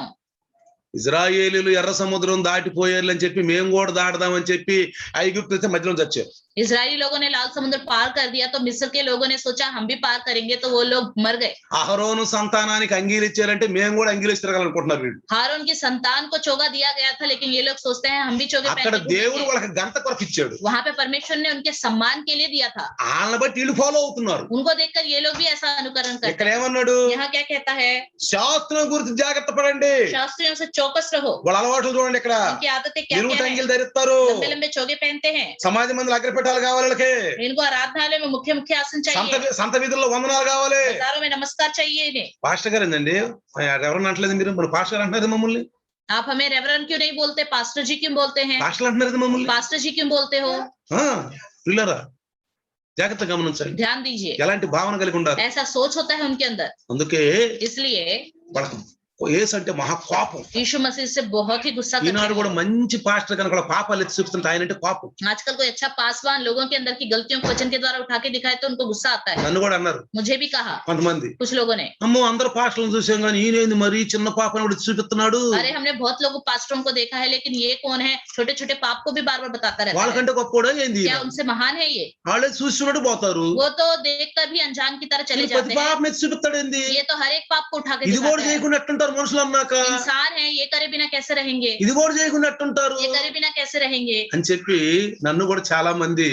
ఇజ్రాయేలీలు ఎర్ర సముద్రం దాటిపోయారని చెప్పి మేము కూడా దాటదామని చెప్పి ఐగుప్తు అయితే మధ్యలో చచ్చారు. इजरायली लोगों ने लाल समुद्र पार कर दिया तो मिस्र के लोगों ने सोचा हम भी पार करेंगे, तो वो लोग मर गए। అహరోను సంతానానికి అంగీలు ఇచ్చారంటే మేము కూడా అంగీలు తిరగాలనుకుంటున్నారు వీళ్ళు. हारून की संतान को चोगा दिया गया था, लेकिन ये लोग सोचते हैं हम भी चोगे అక్కడ पहन के దేవుడు घूमेंगे। వాళ్ళకి గంట కొరకు ఇచ్చాడు. वहां पे परमेश्वर ने उनके सम्मान के लिए दिया था, వాళ్ళని బట్టి వీళ్ళు ఫాలో అవుతున్నారు. उनको देखकर ये लोग भी ऐसा अनुकरण करते ఇక్కడ ఏమన్నాడు? हैं। यहाँ क्या कहता है? శాస్త్రం గురించి జాగ్రత్త పడండి. शास्त्रियों से चौकस रहो, వాళ్ళ అలవాట్లు చూడండి. ఇక్కడ उनकी आदतें क्या क्या నిలువుటంగీలు है? ధరిస్తారు, लंबे लंबे चोगे पहनते हैं, సమాజ మందిలో అగ్రపీఠాలు కావాలి వాళ్ళకి, इनको आराधनालय में मुख्य मुख्य आसन चाहिए, సంత వీధుల్లో వందనాలు కావాలి. बाजारों में नमस्कार चाहिए इन्हें। పాస్టర్ గారు ఏందండి ఎవరన్నా అంటలేదు మీరు? మన పాస్టర్ గారు అంటున్నారు మమ్మల్ని, आप हमें रेवरेंड क्यों नहीं बोलते, पास्टर जी क्यों बोलते हैं? పాస్టర్ అంటున్నారు మమ్మల్ని. पास्टर जी क्यों बोलते हो? పిల్లరా జాగ్రత్త గమనించండి, ध्यान दीजिए, ఎలాంటి భావన కలిగి ఉండాలి. ऐसा सोच होता है उनके अंदर। అందుకే इसलिए వాళ్ళకి యేసు అంటే మహా కోపం. यीशु मसीह से बहुत ही गुस्सा करते ఈనాడు కూడా हैं। మంచి పాస్టర్ కనుక కూడా పాపాలు ఎత్తి చూపుతుంటే ఆయన అంటే కోపం. आजकल कोई अच्छा पासवान लोगों के अंदर की गलतियों को वचन के द्वारा उठा के दिखाए तो उनको गुस्सा आता है। నన్ను కూడా అన్నారు मुझे भी कहा కొంతమంది, कुछ लोगों ने, అమ్మో అందరు పాస్టర్లను చూసాం కానీ ఈయనేంది మరి చిన్న పాపను కూడా చూపిస్తున్నాడు. अरे हमने बहुत लोगों पास्टरों को देखा है, लेकिन ये कौन है, छोटे छोटे पाप को भी बार बार बताता रहता है। వాళ్ళకంటే గొప్పోడా ఏంది? क्या उनसे महान है ये? వాళ్ళే చూస్తున్నట్టు పోతారు. वो तो देखकर भी अनजान की तरह चले ప్రతి जाते हैं। పాపం ఎత్తి చూపిస్తాడు ఏంది? ये तो हर एक पाप को उठा के ఇది కూడా दिखाता है। చేయకుండా ఎట్టుంటారు మనుషులు అన్నాక? इंसान है, ये करे बिना कैसे रहेंगे, ఇది కూడా చేయకుండా ఎట్టుంటారు ये करे बिना कैसे रहेंगे, అని చెప్పి నన్ను కూడా చాలా మంది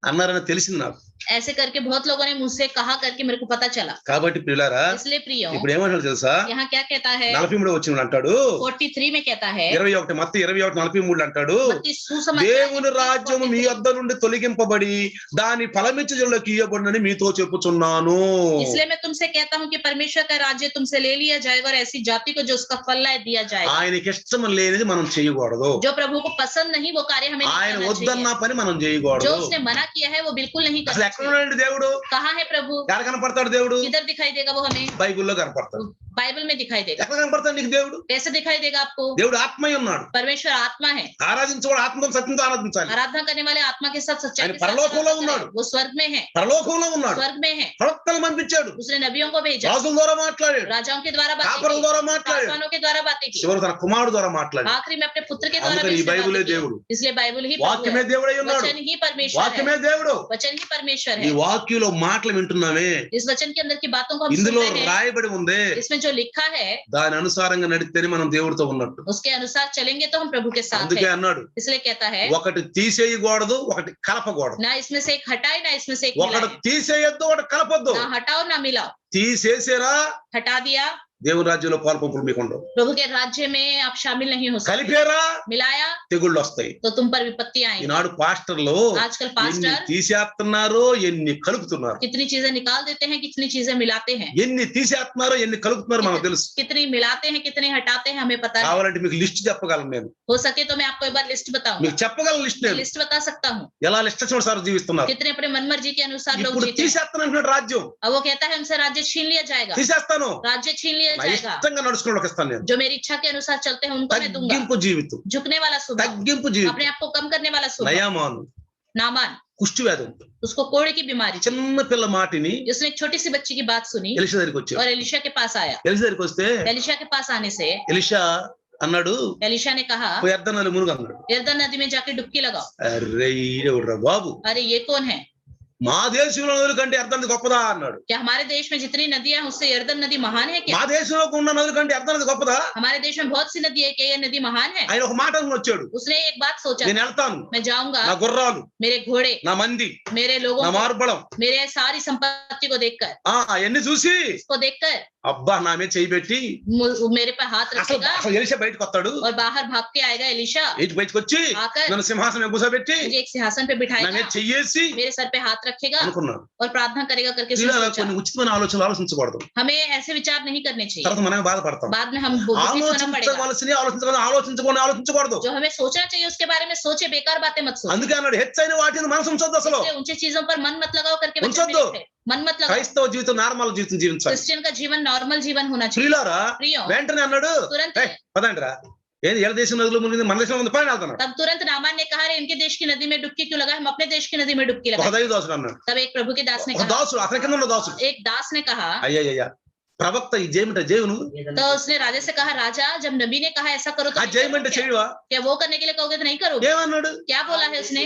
అన్నారని తెలిసింది నాకు. ऐसे करके बहुत लोगों ने मुझसे कहा करके मेरे को पता चला। కాబట్టి పిల్లారా इसलिए प्रियो, ఇప్పుడు ఏమంటాడు తెలుసా? यहाँ क्या कहता है? 43 వచ్చిన అంటాడు, 43 में कहता है, 21 మత్తయి 21:43 అంటాడు, मत्ती सुसमाचार దేవుని రాజ్యము మీ వద్ద నుండి తొలగింపబడి దాని ఫలమిచ్చు జనులకు ఇయ్యబడునని మీతో చెప్పుచున్నాను. इसलिए मैं तुमसे कहता हूँ कि परमेश्वर का राज्य तुमसे ले लिया जाएगा और ऐसी जाति को जो उसका फल लाए दिया जाएगा। ఆయనకి ఇష్టం లేనిది మనం చేయకూడదు. जो प्रभु को पसंद नहीं वो कार्य हमें नहीं ఆయన करना వద్దన్న चाहिए। పని మనం जो చేయకూడదు. उसने मना किया है वो बिल्कुल नहीं అసలు करना ఎక్కడ चाहिए। ఉన్నాడు దేవుడు? कहाँ है प्रभु? ఎక్కడ కనపడతాడు దేవుడు? किधर दिखाई देगा वो हमें? బైబిల్లో కనపడతాడు. बाइबल में दिखाई देगा। ఎక్కడ కనపడతాడు నీకు దేవుడు? कैसे दिखाई देगा आपको? దేవుడు ఆత్మై ఉన్నాడు. परमेश्वर आत्मा है, ఆరాధించేవాడు ఆత్మతో సత్యంతో ఆరాధించాలి. आराधना करने वाले आत्मा के साथ सच्चाई ఆయన के साथ పరలోకంలో आराधना ఉన్నాడు. करें। वो स्वर्ग में है, పరలోకంలో ఉన్నాడు. स्वर्ग में है। ప్రవక్తలు పంపించాడు, उसने नबियों को भेजा, రాజుల ద్వారా మాట్లాడాడు, राजाओं के द्वारा बातें కాపరుల की, ద్వారా మాట్లాడాడు, पासवानों के द्वारा बातें की, చివరి తన కుమారుడు ద్వారా మాట్లాడాడు. आखिरी में अपने पुत्र के द्वारा అందుకని भी ఈ उसने బైబిలే बातें की। దేవుడు. इसलिए बाइबल ही प्रभु వాక్యమే है, దేవుడై ఉన్నాడు. वचन ही परमेश्वर వాక్యమే है, దేవుడు. वचन ही परमेश्वर ఈ है। వాక్యంలో మాటలు వింటున్నామే, इस वचन के अंदर की बातों को हम ఇందులో सुनते हैं, రాయబడి ఉంది, इसमें जो लिखा है దాని అనుసారంగా నడిస్తేనే మనం దేవుడితో ఉన్నట్టు. उसके अनुसार चलेंगे तो हम प्रभु के साथ అందుకే हैं। అన్నాడు, इसलिए कहता है ఒకటి తీసేయకూడదు, ఒకటి కలపకూడదు. ना इसमें से एक हटाए ना इसमें से एक ఒకటి मिलाए, తీసేయొద్దు, ఒకటి కలపొద్దు. ना हटाओ ना मिलाओ। తీసేసారా हटा दिया దేవుని రాజ్యంలో పాల్పంపులు మీకు ఉండవు. प्रभु के राज्य में आप शामिल नहीं हो सकते। కలిపారా मिलाया తెగుళ్ళు వస్తాయి. तो तुम पर विपत्ति आएगी। ఈనాడు పాస్టర్లు आजकल ఎన్ని पास्टर తీసేస్తున్నారో ఎన్ని కలుపుతున్నారు, कितनी चीजें निकाल देते हैं, कितनी चीजें मिलाते हैं, ఎన్ని తీసేస్తున్నారో ఎన్ని కలుపుతున్నారో మనకు తెలుసు. कितनी मिलाते हैं, कितनी हटाते हैं, हमें पता है। కావాలంటే మీకు లిస్ట్ చెప్పగలను నేను, हो सके तो मैं आपको एक बार लिस्ट बताऊंगा, మీకు చెప్పగలను లిస్ట్ నేను. लिस्ट बता सकता हूँ ఎలా లిస్ట్ సార్ జీవిస్తున్నారు. कितने अपने मन मर्जी के अनुसार लोग ఇప్పుడు जीते हैं। తీసేస్తాను రాజ్యం, अब वो कहता है हमसे राज्य छीन लिया जाएगा, తీసేస్తాను, राज्य छीन लिया నా जाएगा। ఇష్టంగా నడుచుకోవడానికి ఇస్తాను నేను. जो मेरी इच्छा के अनुसार चलते हैं उनको मैं दूंगा। తగ్గింపు జీవితం, झुकने वाला स्वभाव, తగ్గింపు జీవితం. अपने आप को कम करने वाला स्वभाव। నయామాను नामान, కుష్టి వ్యాధి ఉంటుంది. उसको कोढ़ की बीमारी थी। చిన్న పిల్ల మాటిని उसने एक छोटी सी बच्ची की बात सुनी ఎలిషా దగ్గరికి వచ్చాడు. और एलिशा के पास आया। ఎలిషా దగ్గరికి వస్తే एलिशा के पास आने से ఎలిషా అన్నాడు, एलिशा ने कहा పోయి అర్ధనాలు మునుగు అన్నాడు. यरदन नदी में जाके डुबकी लगाओ। అరే ఈడెవడురా బాబు, अरे ये कौन है? మా దేశంలో నదుల కంటే అర్ధం గొప్పదా అన్నాడు. क्या हमारे देश में जितनी नदियां हैं उससे यरदन नदी महान है क्या? మా దేశంలో ఉన్న నదుల కంటే అర్ధం గొప్పదా? हमारे देश में बहुत सी नदी है, क्या ये नदी महान है? ఆయన ఒక మాట అనుకుని వచ్చాడు, उसने एक बात सोचा, నేను వెళ్తాను, मैं जाऊंगा, నా గుర్రాలు, मेरे घोड़े, నా మంది, मेरे लोगों నా को, మార్బలం, मेरे सारी संपत्ति को देखकर, అవన్నీ చూసి उसको देखकर అబ్బా నా మీద చేయి పెట్టి मेरे पर हाथ అసలు रखेगा అసలు ఎలిషా బయటకు వస్తాడు. और बाहर भाग के आएगा एलिशा, ఇటు బయటకు వచ్చి आकर నన్ను సింహాసనం కూర్చోబెట్టి मुझे एक सिंहासन पे నా बिठाएगा, మీద చెయ్యేసి मेरे सर पे हाथ रखेगा అనుకున్నాడు. और प्रार्थना करेगा करके उसने ఇలా सोचा। కొన్ని ఉచితమైన ఆలోచనలు ఆలోచించకూడదు. हमें ऐसे विचार नहीं करने चाहिए, తర్వాత మనమే బాధపడతాం. बाद में हम दुखित होना पड़ेगा। ఆలోచించకూడదు. जो हमें सोचना चाहिए उसके बारे में सोचे, बेकार बातें मत सोचो। అందుకే అన్నాడు హెచ్చైన వాటిని మనసు ఉంచొద్దు. అసలు इसलिए ऊंची चीजों पर मन मत लगाओ करके वचन में ఉంచొద్దు. लिखा है। मन मत लगाओ। క్రైస్తవ జీవితం నార్మల్ జీవితం జీవించాలి. क्रिश्चियन का जीवन नॉर्मल जीवन होना चाहिए। ప్రియులారా प्रियो, వెంటనే అన్నాడు, तुरंत "ఏయ్, పదండిరా, ఏది ఎల దేశం నదులు మునిగింది, మన దేశంలో ఉంది, పని వెళ్తున్నాడు." तब तुरंत नामान ने कहा, "अरे इनके देश की नदी में डुबकी क्यों लगाए, हम अपने देश की नदी में डुबकी ఒక लगाए।" దైవ దాసుడు అన్నాడు, तब एक प्रभु के दास ने ఒక कहा, దాసుడు అతని కింద ఉన్న దాసుడు, एक दास ने कहा, అయ్యయ్యా ప్రవక్త ఈ జయమంటే జయవును, तो उसने राजा से कहा, राजा जब नबी ने कहा ऐसा करो तो ఆ नहीं జయమంటే करोगे? చేయవా? क्या वो करने के लिए कहोगे तो नहीं करोगे? ఏమన్నాడు? क्या बोला है उसने?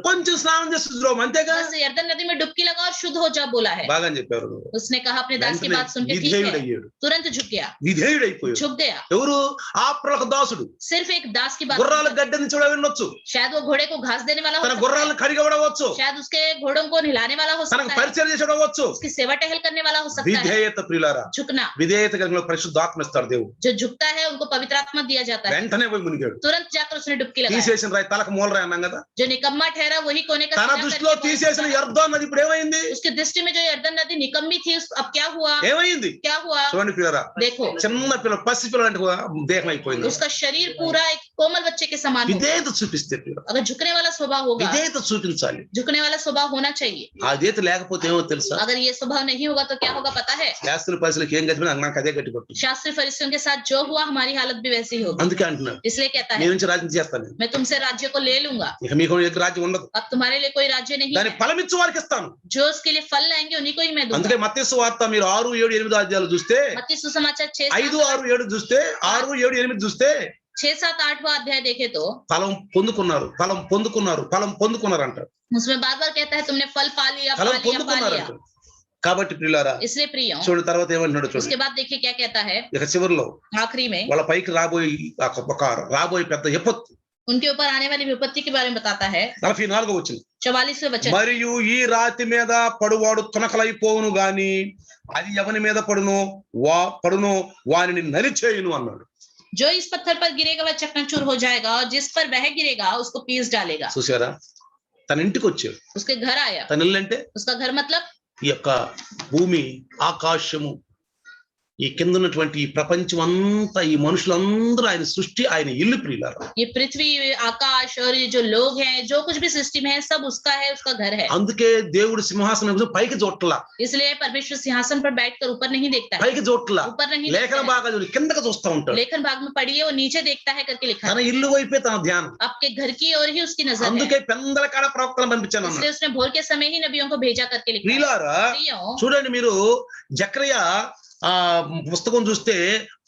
కొంచెం స్నానం చేసి ద్రోహం అంతేగా. बस यरदन नदी में डुबकी लगाओ और शुद्ध हो जाओ बोला है। బాగా చెప్పారు. उसने कहा अपने दास की వెంటనే बात सुन के, ठीक है, విధేయుడయ్యాడు, तुरंत झुक गया, విధేయుడైపోయాడు. झुक गया। ఎవరు? ఆప్రలకు దాసుడు. सिर्फ एक दास की बात, గుర్రాల గడ్డని చూడవచ్చు, शायद वो घोड़े को घास देने वाला हो తన सकता है, గుర్రాలను కడిగవడవచ్చు, शायद उसके घोड़ों को नहलाने वाला हो తనకు सकता है, పరిచయం చేసేటవచ్చు. उसकी सेवा टहल करने वाला हो सकता है। విధేయత ప్రియులారా, झुकना, విధేయత కలిగిన పరిశుద్ధాత్మ ఇస్తాడు దేవుడు. जो झुकता है उनको पवित्र आत्मा दिया जाता है। వెంటనే పోయి మునిగాడు. तुरंत जाकर उसने डुबकी लगाई। తీసేసిన రాయి తలకు మూలరాయి అన్నాం కదా. जो निकम्मा ठहरा वही कोने का తన सीधा దృష్టిలో करके తీసేసిన बोला। యర్దాన్ నది ఇప్పుడు ఏమైంది? उसकी दृष्टि में जो यरदन नदी निकम्मी थी, अब क्या हुआ? ఏమైంది? क्या हुआ? చూడండి ప్రియులారా, देखो, చిన్న పిల్ల పసి పిల్ల అంటే దేహం అయిపోయింది. उसका शरीर पूरा एक कोमल बच्चे के समान हो। విధేయత చూపిస్తే ప్రియులారా, अगर झुकने वाला स्वभाव होगा, విధేయత చూపించాలి. झुकने वाला स्वभाव होना चाहिए। ఆ విధేయత లేకపోతే ఏమో తెలుసా? अगर ये स्वभाव नहीं होगा तो क्या होगा पता है? శాస్త్రుల పరిస్థితులకు ఏం గతిపోయినా నాకు అదే గట్టి పట్టు. शास्त्री फरिसियों के साथ जो हुआ हमारी हालत भी वैसी होगी। అందుకే అంటున్నాడు, इसलिए कहता మీ है, నుంచి రాజ్యం చేస్తాను నేను. मैं तुमसे राज्य को ले लूंगा, ఇక మీకు ఎదురు రాజ్యం ఉండదు. अब तुम्हारे लिए कोई राज्य नहीं దాని है। ఫలమిచ్చు వారికి ఇస్తాను. जो उसके लिए फल लाएंगे उन्हीं को ही मैं दूंगा। అందుకే మత్తయి సువార్త మీరు 6, 7, 8 అధ్యాయాలు చూస్తే, मत्ती सुसमाचार 6, 5, 6, 7 చూస్తే, 6, 7, 8 చూస్తే 6, 7, 8वां अध्याय देखे तो ఫలం పొందుకున్నారు, ఫలం పొందుకున్నారు, ఫలం పొందుకున్నారు అంటారు. उसमें बार बार कहता है तुमने फल पा लिया, पा ఫలం लिया, पा పొందుకున్నారు लिया। అంటారు. కాబట్టి ప్రియులారా इसलिए प्रियो, చూడండి తర్వాత ఏమంటున్నాడు చూడండి. उसके बाद देखिए क्या कहता है ఇక చివరిలో आखिरी में, వాళ్ళ పైకి రాబోయే పెద్ద విపత్తు उनके ऊपर आने वाली विपत्ति के बारे में बताता है। 44వ వచనం, 44वें वचन, మరియు ఈ రాతి మీద పడువాడు తునకలైపోవును గాని అది ఎవని మీద పడునో వానిని నలిచేయును అన్నాడు. जो इस पत्थर पर गिरेगा वह चकनाचूर हो जाएगा और जिस पर वह गिरेगा उसको पीस डालेगा। చూసారా, తన ఇంటికి వచ్చాడు. उसके घर आया। తన ఇల్లు అంటే उसका घर मतलब ఈ యొక్క భూమి, ఆకాశము, ఈ కింద ఉన్నటువంటి ఈ ప్రపంచం అంతా, ఈ మనుషులందరూ ఆయన సృష్టి, ఆయన ఇల్లు ప్రియులారా. ये पृथ्वी, आकाश और ये जो लोग हैं, जो कुछ भी सृष्टि में है, सब उसका है, उसका घर है। అందుకే దేవుడు సింహాసనం మీద పైకి చూడట్లా, इसलिए परमेश्वर सिंहासन पर बैठकर ऊपर नहीं देखता है, పైకి చూడట్లా, ऊपर नहीं లేఖన देखता है। బాగా చూడు, కిందకి చూస్తా ఉంటాడు. लेखन भाग में पढ़िए, वो नीचे देखता है करके लिखा తన है। ఇల్లు వైపే తన ధ్యానం. आपके घर की ओर ही उसकी नजर है, అందుకే పెందల కాడ ప్రవక్తలను పంపించాను అన్నాడు. इसलिए उसने भोर के समय ही नबियों को भेजा करके लिखा है। ప్రియులారా प्रियो, చూడండి, మీరు జకరియా పుస్తకం చూస్తే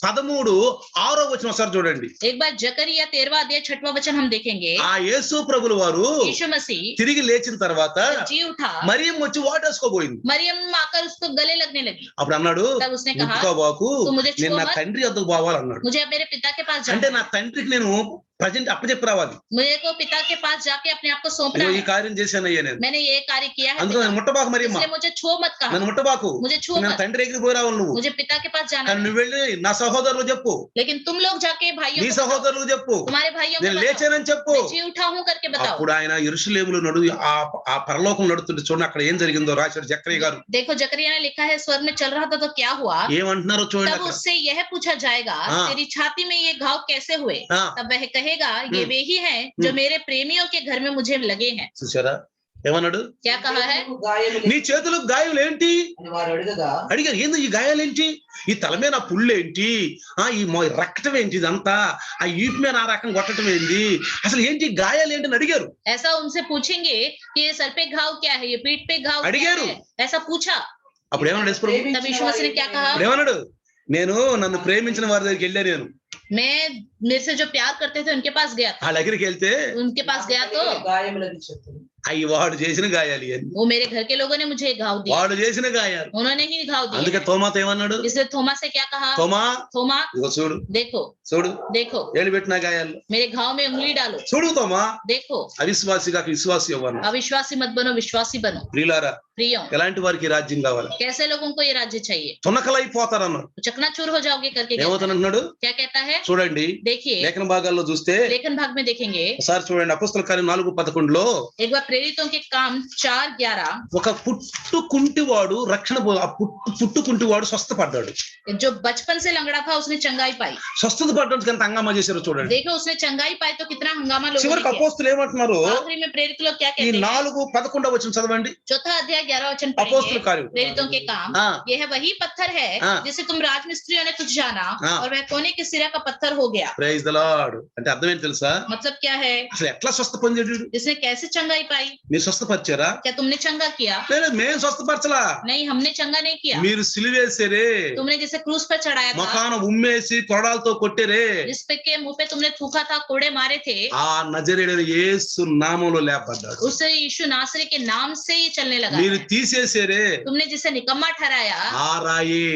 13:6 వచనం ఒకసారి చూడండి. एक बार जकरिया 13वां अध्याय 6वां वचन हम देखेंगे। ఆ యేసు ప్రభుల వారు यीशु मसीह తిరిగి లేచిన తర్వాత जी उठा, మరియం వచ్చి వాటేసుకోబోయింది. मरियम आकर उसको गले लगने लगी। అప్పుడు అన్నాడు, तब उसने कहा, ముట్టుకోబాకు, तू मुझे छुओ నేను నా मत, తండ్రి వద్దకు పోవాలన్నాడు. मुझे अब मेरे पिता के पास అంటే जाना నా తండ్రికి నేను ప్రజెంట్ అప్పచెప్పి రావాలి. मुझे को पिता के पास जाके अपने आप को सौंपना ఇదిగో ఈ है। కార్యం చేశానయ్యా నేను, मैंने ये कार्य किया है అందుకని पिता, నన్ను ముట్టబాకు మరి అమ్మా, इसलिए मुझे छो मत कहा, నన్ను ముట్టబాకు, मुझे छो నేను मत, తండ్రి దగ్గరికి పోయి రావాలి నువ్వు. मुझे पिता के पास जाना కానీ है। నువ్వు వెళ్ళి నా సహోదరులు చెప్పు, लेकिन तुम लोग जाके भाइयों నీ को बताओ, సహోదరులు చెప్పు, तुम्हारे भाइयों को నేను बताओ, లేచానని చెప్పు. मैं जी उठा हूँ करके बताओ। అప్పుడు ఆయన యెరూషలేములో ఆ పరలోకం నడుతుంటే చూడండి అక్కడ ఏం జరిగిందో రాశాడు జకరియా గారు. देखो जकरिया ने लिखा है स्वर्ग में चल रहा था तो क्या हुआ, ఏమంటున్నారో చూడండి तब అక్కడ. उससे यह पूछा जाएगा हाँ। तेरी छाती में ये घाव कैसे हुए, ఆ, तब वह कहेगा ये वे ही हैं जो मेरे प्रेमियों के घर में मुझे लगे हैं। చూసారా ఏమన్నాడు? क्या कहा है, నీ చేతులకు గాయాలు ఏంటి అని వారు అడుగగా అడిగారు. ఏంది ఈ గాయాలేంటి, ఈ తల మీద ఆ పుళ్ళు ఏంటి, ఈ రక్తం ఏంటి, ఇదంతా ఆ ఈపు మీద ఆ రకం కొట్టడం ఏంటి, అసలు ఏంటి ఈ గాయాలు ఏంటి అని అడిగారు. ऐसा उनसे पूछेंगे कि ये सर पे घाव क्या है, ये पीठ पे घाव क्या अड़िगेरू। है, ऐसा पूछा। అప్పుడు ఏమన్నాడు యేసు ప్రభు? तब यीशु मसीह ने क्या कहा, అప్పుడు ఏమన్నాడు? నేను నన్ను ప్రేమించిన వారి దగ్గరికి వెళ్ళా, నేను मैं मेरे से जो प्यार करते थे उनके पास गया था, వాళ్ళ దగ్గరికి వెళ్తే उनके पास गया तो గాయములని చెప్పారు. అవి వాడు చేసిన గాయాలు ఇవన్నీ, वो मेरे घर के लोगों ने मुझे घाव दिया, వాడు చేసిన గాయాలు. उन्होंने ही घाव అందుకే दिए। తోమాతో ఏమన్నాడు? इसलिए थोमा से क्या कहा, తోమా थोमा ఇగో చూడు, देखो చూడు देखो ఏళ్ళు పెట్టిన గాయాలు मेरे घाव में उंगली डालो, చూడు తోమా. देखो అవిశ్వాసి కాక విశ్వాసి అవ్వను. अविश्वासी मत बनो, विश्वासी बनो। ప్రియులారా, प्रियों, ఎలాంటి వారికి ఈ రాజ్యం కావాలి? कैसे लोगों को ये राज्य चाहिए, తునకలైపోతారన్నాడు. चकनाचूर हो जाओगे करके कहता है। ఏమవుతానంటున్నాడు? क्या कहता है, చూడండి देखिए లేఖన భాగాల్లో చూస్తే लेखन भाग में देखेंगे, ఒకసారి చూడండి అపోస్తల కార్యం 4:11 एक बार प्रेरितों के काम 4:11, ఒక పుట్టుకుంటివాడు రక్షణ ఆ పుట్టుకుంటివాడు స్వస్థపడ్డాడు. जो बचपन से लंगड़ा था उसने चंगाई पाई। స్వస్థత పడ్డానికి ఎంత హంగామా చేశారో చూడండి. देखो उसने चंगाई पाई तो कितना हंगामा लोगों ने చివరికి किया। అపోస్తలు ఏమంటున్నారు? आखिरी में प्रेरित लोग क्या ఈ कहते हैं, 4:11 వచనం చదవండి. चौथा अध्याय 11 वचन అపోస్తల पढ़ेंगे, కార్యం. प्रेरितों के काम, ఆ, यह वही पत्थर है हाँ। जिसे तुम राजमिस्त्रियों ने कुछ जाना हाँ। और वह कोने के सिरा का पत्थर हो गया। Praise the Lord. అంటే అర్థం ఏంటి తెలుసా? मतलब क्या है, అసలు ఎట్లా స్వస్థ పొందాడు? इसने कैसे चंगाई पाई, మీరు స్వస్థపరిచారా? क्या तुमने चंगा किया, లేదు మేము స్వస్థపరచలా, नहीं हमने चंगा नहीं किया, మీరు సిలువేసారే, तुमने जिसे क्रूस पर चढ़ाया था, మొఖాన ఉమ్మేసి కొరడాలతో కొట్టారే, जिस पे के मुंह पे तुमने थूका था, कोड़े मारे थे, ఆ నజరేయుడు యేసు నామములో లేపడ్డాడు. उससे यीशु नासरी के नाम से ही चलने लगा మీరు है। తీసేసారే, तुमने जिसे निकम्मा ठहराया ఆ రాయే,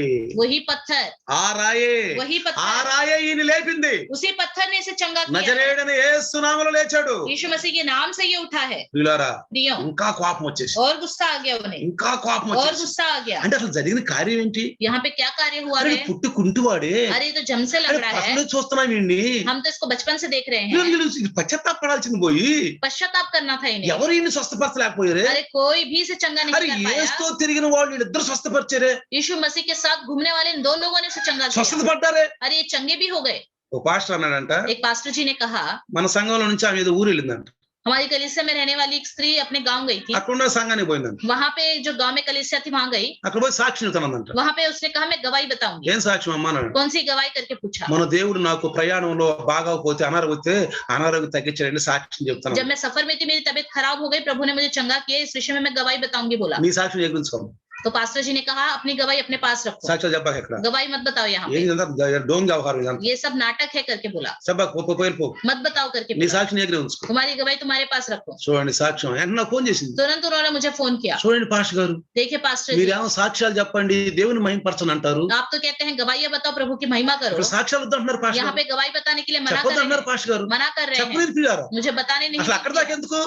वही पत्थर, ఆ రాయే, वही ఆ पत्थर, రాయే ఈయన లేపింది. उसी पत्थर ने इसे चंगा किया है। నజరేయుడైన యేసు నామములో లేచాడు. यीशु मसीह के नाम से ये उठा है। ప్రియులారా, प्रियों, ఇంకా కోపం వచ్చేసి, और गुस्सा आ गया उन्हें, ఇంకా కోపం और వచ్చేసి. गुस्सा आ गया। అంటే అసలు జరిగిన కార్యం ఏంటి? यहाँ पे क्या कार्य हुआ అరే है, పుట్టుకుంటువాడే, अरे ये तो जम से लग అరే रहा है, పక్కన చూస్తున్నాం వీడిని, हम तो इसको बचपन से देख रहे हैं, ఇది పశ్చాత్తాపడాల్సింది పోయి पश्चाताप करना था इन्हें, ఎవరు ఈయన్ని స్వస్థపరచలేకపోయారే? अरे कोई भी इसे चंगा అరే नहीं कर पाया। యేసుతో తిరిగిన వాళ్ళు వీళ్ళిద్దరు స్వస్థపరిచారే, यीशु मसीह के साथ घूमने वाले इन दो लोगों ने इसे चंगा స్వస్థత किया, పడ్డారే. अरे ये चंगे भी हो गए। ఓ పాస్టర్ అన్నాడంట, एक पास्टर जी ने कहा, మన సంఘంలో నుంచి ఆమె ఏదో ఊరు వెళ్ళిందంట, हमारी कलीसिया में रहने वाली एक स्त्री अपने गांव गई थी, అక్కడ ఉన్న సంఘానికి పోయిందంట. वहां पे जो गांव में कलीसिया थी वहां गई, అక్కడ పోయి సాక్షి ఇస్తానందంట. वहां पे उसने कहा मैं गवाही बताऊंगी। ఏం సాక్ష్యం అమ్మా అన్నాడు. कौन सी गवाही करके पूछा, మన దేవుడు నాకు ప్రయాణంలో బాగాపోతే అనారోగ్యం తగ్గించాడండి సాక్ష్యం చెప్తాను. जब मैं सफर में थी मेरी तबीयत खराब हो गई, प्रभु ने मुझे चंगा किया, इस विषय में मैं गवाही बताऊंगी बोला। నీ సాక్ష్యం ఎగురించుకోము, तो पास्टर जी ने कहा अपनी गवाही अपने पास रखो, సాక్ష్యాలు చెప్పాక ఎక్కడ गवाही मत बताओ यहाँ पे, ఏంటంటే డోంగ్ వ్యవహారం ఇదంతా ये सब नाटक है करके बोला, చెప్పకు వెళ్ళిపో, मत बताओ करके నీ बोला, సాక్షిని ఎగిరించుకో. तुम्हारी गवाही तुम्हारे पास रखो। చూడండి సాక్ష్యం వెంటనే నాకు ఫోన్ చేసింది. तुरंत उन्होंने मुझे फोन किया, చూడండి పాస్టర్ గారు, देखिए पास्टर जी మీరేమో సాక్ష్యాలు చెప్పండి దేవుని మహిమపరచని అంటారు, आप तो कहते हैं गवाही बताओ प्रभु की महिमा करो, ఇక్కడ సాక్ష్యాలు వద్దు అంటున్నారు పాస్టర్ यहाँ గారు, पे गवाही बताने के लिए मना कर చెప్పొద్దు रहे అంటున్నారు हैं, పాస్టర్ గారు, मना कर रहे हैं, చెప్పలేదు పిల్లారా. मुझे बताने नहीं అసలు అక్కడ దాకా दिया। ఎందుకు?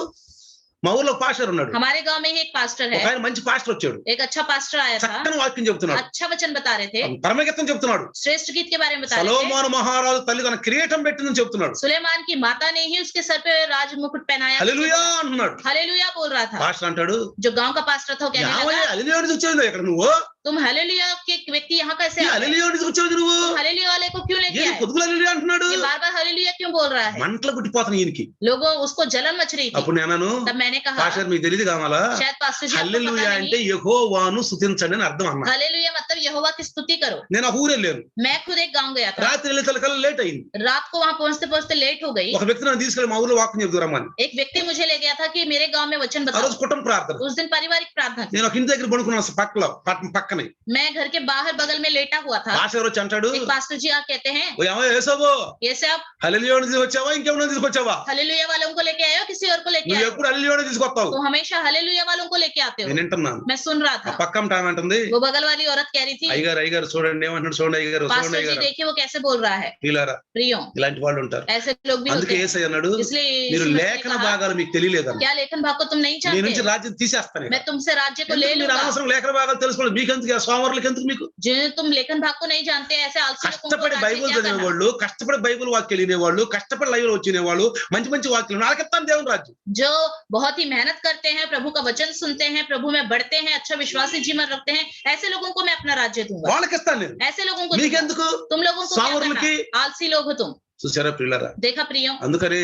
మా ఊర్లో ఒక పాస్టర్ ఉన్నాడు, हमारे गांव में ही एक पास्टर ఒక है, ఆయన మంచి పాస్టర్ వచ్చాడు, एक अच्छा पास्टर आया था, చక్కని వాక్యం చెప్తున్నాడు, अच्छा वचन बता रहे थे, పరమగీతం చెప్తున్నాడు, श्रेष्ठ गीत के बारे में बता रहे थे, సొలొమోను మహారాజు తల్లి తన కిరీటం పెట్టిందని చెప్తున్నాడు. सुलेमान की माता ने ही उसके सर पे राज मुकुट पहनाया, హల్లెలూయా అంటున్నాడు. हालेलुया बोल रहा था। పాస్టర్ అంటాడు, जो गांव का पास्टर था वो कहने యావయ్య लगा, హల్లెలూయా నుంచి వచ్చేది ఇక్కడ నువ్వు, तुम हालेलुया के व्यक्ति यहाँ कैसे ఈ आ गए? హల్లెలూయా నుంచి వచ్చేది నువ్వు, तुम हालेलुया वाले को क्यों लेके ఏది आए? పొద్దుగుల హల్లెలూయా అంటున్నాడు. ये बार बार हालेलुया क्यों बोल रहा है? మంటలు గుట్టిపోతున్నాయి ఈయనకి. लोगों उसको जलन मच रही थी। అప్పుడు నేను तब मैंने कहा, పాస్టర్ మీకు తెలియదు కావాలా, शायद पास्टर जी आपको హల్లెలూయా पता అంటే नहीं, యెహోవాను స్తుతించండి అని అర్థం అన్నా. हालेलुया मतलब यहोवा की स्तुति करो। నేను ఆ ఊరు వెళ్ళాను, मैं खुद एक गांव गया था, రాత్రి వెళ్ళేసరికల్లా లేట్ అయింది. रात को वहां पहुंचते पहुंचते लेट हो गई। ఒక వ్యక్తి నన్ను తీసుకెళ్ళి మా ఊర్లో వాక్యం చెప్తురమ్మని. एक व्यक्ति मुझे ले गया था कि मेरे गांव में वचन ఆ बताओ। రోజు కుటుంబ ప్రార్థన, उस दिन पारिवारिक प्रार्थना थी। నేను ఒక ఇంటి దగ్గర పడుకున్నాను పక్కనే. मैं घर के बाहर बगल में लेटा हुआ था। పాస్టర్ వచ్చి అంటాడు, एक पास्टर जी आ कहते हैं, ఓ ఏమో యేసోబు ये सब హల్లెలూయా అల్లియోని తీసుకొచ్చావా ఇంకేమన్నా తీసుకొచ్చావా? हालेलुया वालों को लेके आए हो किसी और को लेके నువ్వు आए हो? ఎప్పుడు అల్లియోని తీసుకొస్తావు? तो हमेशा हालेलुया वालों को लेके आते हो। నేను వింటున్నాను. मैं सुन रहा ఆ था, పక్క ఆమె అంటుంది, वो बगल वाली औरत कह रही थी, అయ్యగారు చూడండి ఏమంటాడు, చూడండి అయ్యగారు, చూడండి पास्टर जी అయ్యగారు. देखिए वो कैसे बोल रहा है। వీళ్ళారా प्रियो, ఇలాంటి వాళ్ళు ఉంటారు. ऐसे लोग भी होते అందుకే हैं। యేసయ్య అన్నాడు, इसलिए మీరు यीशु मसीह ने లేఖన कहा, భాగాలు మీకు తెలియలేదన్న, क्या लेखन भाग को तुम नहीं నీ నుంచి जानते? రాజ్యం తీసేస్తాను ఇక. मैं तुमसे राज्य को ले ఎందుకు మీరు लूंगा। అనవసరం లేఖన భాగాలు తెలుసుకోండి, మీకెందుకు ఆ సోమవారులకి ఎందుకు మీకు? जो तुम लेखन भाग को नहीं जानते, ऐसे आलसी लोगों को కష్టపడి राज्य బైబుల్ क्या करना? చదివేవాళ్ళు, కష్టపడి బైబుల్ వాక్యాలు వినేవాళ్ళు, కష్టపడి లైవ్ వచ్చిన వాళ్ళు, మంచి మంచి వాక్యాలు నాకెత్తాను దేవుని రాజ్యం. जो बहुत ही मेहनत करते हैं, प्रभु का वचन सुनते हैं, प्रभु में बढ़ते हैं, अच्छा विश्वासी जीवन रखते हैं, ऐसे लोगों को मैं अपना राज्य दूंगा। వాళ్ళకి ఇస్తాను నేను, ऐसे लोगों को दूंगा। మీకెందుకు? तुम लोगों को क्या సోమరులకి करना? आलसी लोग हो तुम। చూసారా ప్రియులారా? देखा प्रियो, అందుకనే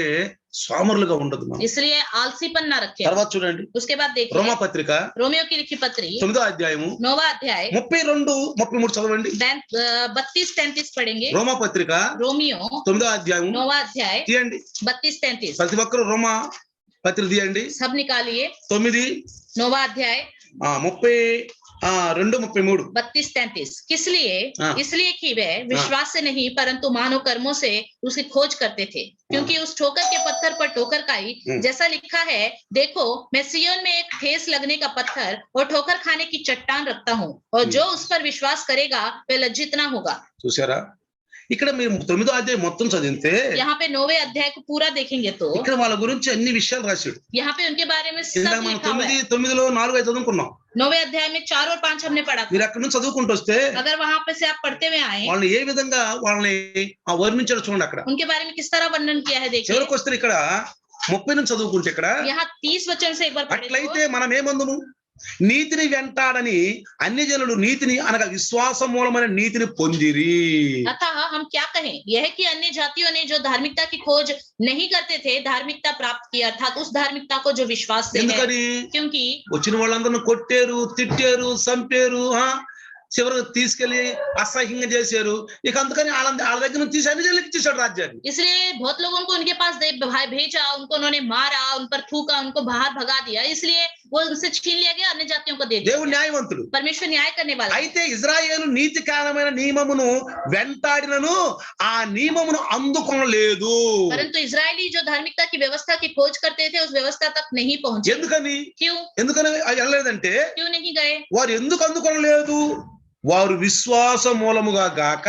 సోమరులుగా ఉండదు మనం. इसलिए आलसीपन ना रखें। తర్వాత చూడండి उसके बाद देखिए రోమా పత్రిక रोमियो की लिखी पत्री 9వ అధ్యాయము 9वां अध्याय 32, 33 చదవండి. 32-33 पढ़ेंगे। రోమా పత్రిక रोमियो 9వ అధ్యాయము 9वां अध्याय తీయండి. 32-33 ప్రతి ఒక్కరు రోమా పత్రిక తీయండి. सब निकालिए। 9 9वां अध्याय 32, 33. 32-33 किस लिए? हाँ। इसलिए कि वे विश्वास से नहीं परंतु मानव कर्मों से उसकी खोज करते थे, क्योंकि उस ठोकर के पत्थर पर ठोकर खाई, जैसा लिखा है, देखो मैं सिय्योन में एक ठेस लगने का पत्थर और ठोकर खाने की चट्टान रखता हूँ, और जो उस पर विश्वास करेगा वह लज्जित ना होगा। చూసారా? ఇక్కడ మీరు 9వ అధ్యాయం మొత్తం చదివితే यहाँ पे 9वें अध्याय को पूरा देखेंगे तो ఇక్కడ వాళ్ళ గురించి అన్ని విషయాలు రాశాడు. यहाँ पे उनके बारे में ఇందాక सब మనం लिखा हुआ है। 9లో 4 5 చదువుకున్నాం. 9वें अध्याय में 4 और 5 हमने पढ़ा था। మీరు అక్కడ నుంచి చదువుకుంటూ వస్తే अगर वहां पे से आप पढ़ते हुए आए, వాళ్ళని ఏ విధంగా వాళ్ళని వర్ణించాడు చూడండి. అక్కడ उनके बारे में किस तरह वर्णन किया है देखिए। చివరికి వస్తే ఇక్కడ 30 నుంచి చదువుకుంటే ఇక్కడ यहाँ 30 वचन से एक बार पढ़े అట్లయితే तो, మనం ఏమందుము, నీతిని వెంటాడని అన్ని జనులు నీతిని అనగా విశ్వాస మూలమైన నీతిని పొందిరి. अतः हम क्या कहें, यह है कि अन्य जातियों ने जो धार्मिकता की खोज नहीं करते थे धार्मिकता प्राप्त की, अर्थात उस धार्मिकता को जो विश्वास से है। ఎందుకని? क्योंकि వచ్చిన వాళ్ళందరిని కొట్టారు, తిట్టారు, చంపారు, చివరికి తీసుకెళ్లి అసహ్యంగా చేశారు. ఇక అందుకని వాళ్ళ దగ్గర నుంచి తీసి అన్ని జనులకు ఇచ్చేసాడు రాజ్యాన్ని. इसलिए बहुत लोगों को उनके पास भेजा, उनको उन्होंने मारा, उन पर थूका, उनको बाहर भगा दिया, इसलिए वो उनसे छीन लिया गया, अन्य जातियों को दे दिया। దేవుడు న్యాయవంతుడు. परमेश्वर न्याय करने वाला है। అయితే ఇజ్రాయేలు నీతికారమైన నియమమును వెంటాడినను ఆ నియమమును అందుకొనలేదు. परंतु इजरायली जो धार्मिकता की व्यवस्था की खोज करते थे उस व्यवस्था तक नहीं पहुंचे। ఎందుకని क्यों వెళ్ళలేదంటే क्यों नहीं गए? వారు ఎందుకు అందుకొనలేదు? వారు విశ్వాస మూలముగా గాక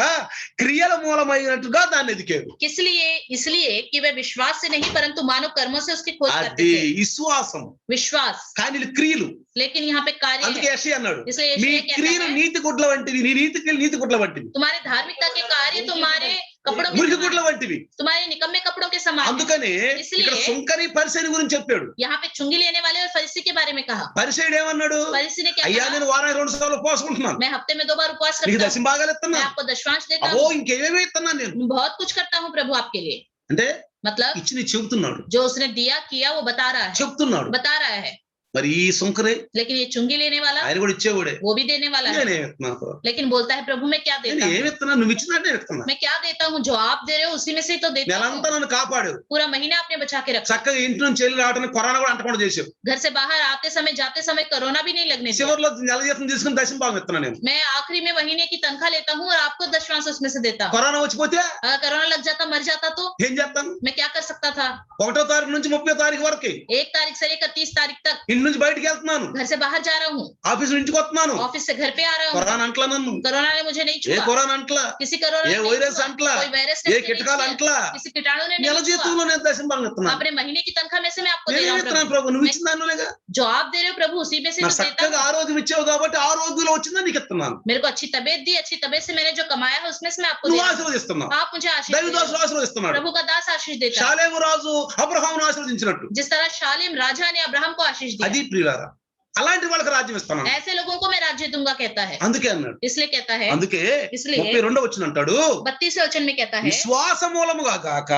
క్రియల మూలమైనట్టుగా దాన్ని ఎదికారు. किस लिए? इसलिए कि वे विश्वास से नहीं परंतु मानव कर्मों से उसकी खोज करते అది थे। విశ్వాసం, विश्वास, కానీ వీళ్ళు క్రియలు. लेकिन यहाँ पे कार्य అందుకే है। యెషయా అన్నాడు, इसलिए మీ यशायाह कहता క్రియలు है, నీతి గుడ్ల వంటివి, నీ నీతి క్రియలు నీతి గుడ్ల వంటివి, तुम्हारे धार्मिकता के कार्य तुम्हारे कपड़ों के మురికి समान గుడ్ల है, వంటివి. तुम्हारे निकम्मे कपड़ों के समान है। అందుకని ఇక్కడ సుంకరి పరిసయ్యుని గురించి చెప్పాడు. यहाँ पे चुंगी लेने वाले और फरीसी के बारे में कहा। పరిసయ్యుడు ఏమన్నాడు? फरीसी ने क्या అయ్యా कहा? నేను వారానికి 2 సార్లు ఉపవాసకుంటున్నాను, मैं हफ्ते में 2 बार उपवास నీకు करता हूँ, దశమ భాగాలు मैं ఇస్తున్నాను, आपको दशवांश देता అబ్బో हूँ, ఇంకేమేమి ఇస్తున్నాను నేను बहुत कुछ करता हूँ प्रभु आपके लिए। అంటే मतलब ఇచ్చి నీకు చెబుతున్నాడు, जो उसने दिया किया वो बता रहा है, చెప్తున్నాడు. बता रहा है। మరి ఈ సుంకరే लेकिन ये चुंगी लेने वाला ఆయన కూడా ఇచ్చేవాడే. वो भी देने वाला है, నేనే ఇస్తున్నాను ప్రభు, लेकिन बोलता है प्रभु मैं क्या నేను देता हूँ? ఏమి ఇస్తున్నాను, నువ్వు ఇచ్చినట్టే ఇస్తున్నా. मैं क्या देता हूँ? जो आप दे रहे हो उसी में से ही तो देता हूँ। నెలంతా నన్ను కాపాడావు, पूरा महीना आपने बचा के रखा, చక్కగా ఇంటి నుంచి వెళ్ళి రావడానికి కరోనా కూడా అంటకుండా చేసావు. घर से बाहर आते समय जाते समय कोरोना भी नहीं लगने दिया। చివరిలో నెల జీతం తీసుకుని దశమ భాగం ఇస్తున్నా నేను. मैं आखिरी में महीने की तनख्वाह लेता हूँ और आपको दशवांश उसमें से देता हूँ। కరోనా వచ్చిపోతే अगर कोरोना लग जाता, मर जाता तो ఏం చేస్తాను? मैं क्या कर सकता था? 1వ తారీఖు నుంచి 30వ తారీఖు వరకు 1 तारीख से लेकर 30 तारीख तक ఇంటి నుంచి బయటికి వెళ్తున్నాను, घर से बाहर जा रहा हूँ, ఆఫీస్ నుంచి వస్తున్నాను. ऑफिस से घर पे आ रहा हूँ। కరోనా అంటలా నన్ను, कोरोना ने मुझे नहीं ఏ छुआ, కరోనా అంటలా, किसी कोरोना ఏ ने नहीं వైరస్ छुआ, అంటలా, कोई वायरस ఏ ने नहीं కిటకాలు छुआ, అంటలా, किसी कीटाणु ने నెల नहीं छुआ। జీతంలో నేను దశమ భాగం ఇస్తున్నాను. अपने महीने की तनख्वाह में से मैं आपको दे నేనేం रहा हूँ ఇస్తున్నాను प्रभु। ప్రభు, నువ్వు ఇచ్చిన దానిలోనేగా. जो आप दे रहे हो प्रभु उसी में से నాకు तो देता చక్కగా हूँ। ఆరోగ్యం ఇచ్చావు కాబట్టి ఆరోగ్యంలో వచ్చిందా నీకు ఇస్తున్నాను. मेरे को अच्छी तबीयत दी, अच्छी तबीयत से मैंने जो कमाया है उसमें से मैं आपको दे నువ్వు रहा हूँ। ఆశీర్వదిస్తున్నావు, आप मुझे आशीष दे रहे हो। దైవదాసులు ఆశీర్వదిస్తున్నాడు. प्रभु का दास आशीष देता है, షాలేము రాజు అబ్రహామును ఆశీర్వదించినట్టు. जिस तरह शालेम राजा ने अब्राहम को आशीष అది दिया, ప్రియులారా, అలాంటి వాళ్ళకి రాజ్యం ఇస్తున్నాను. ऐसे लोगों को मैं राज्य दूंगा कहता है। అందుకే అన్నాడు. इसलिए कहता है, అందుకే इसलिए 32 వచ్చిన అంటాడు, 32वें वचन में कहता है, విశ్వాస మూలముగా కాక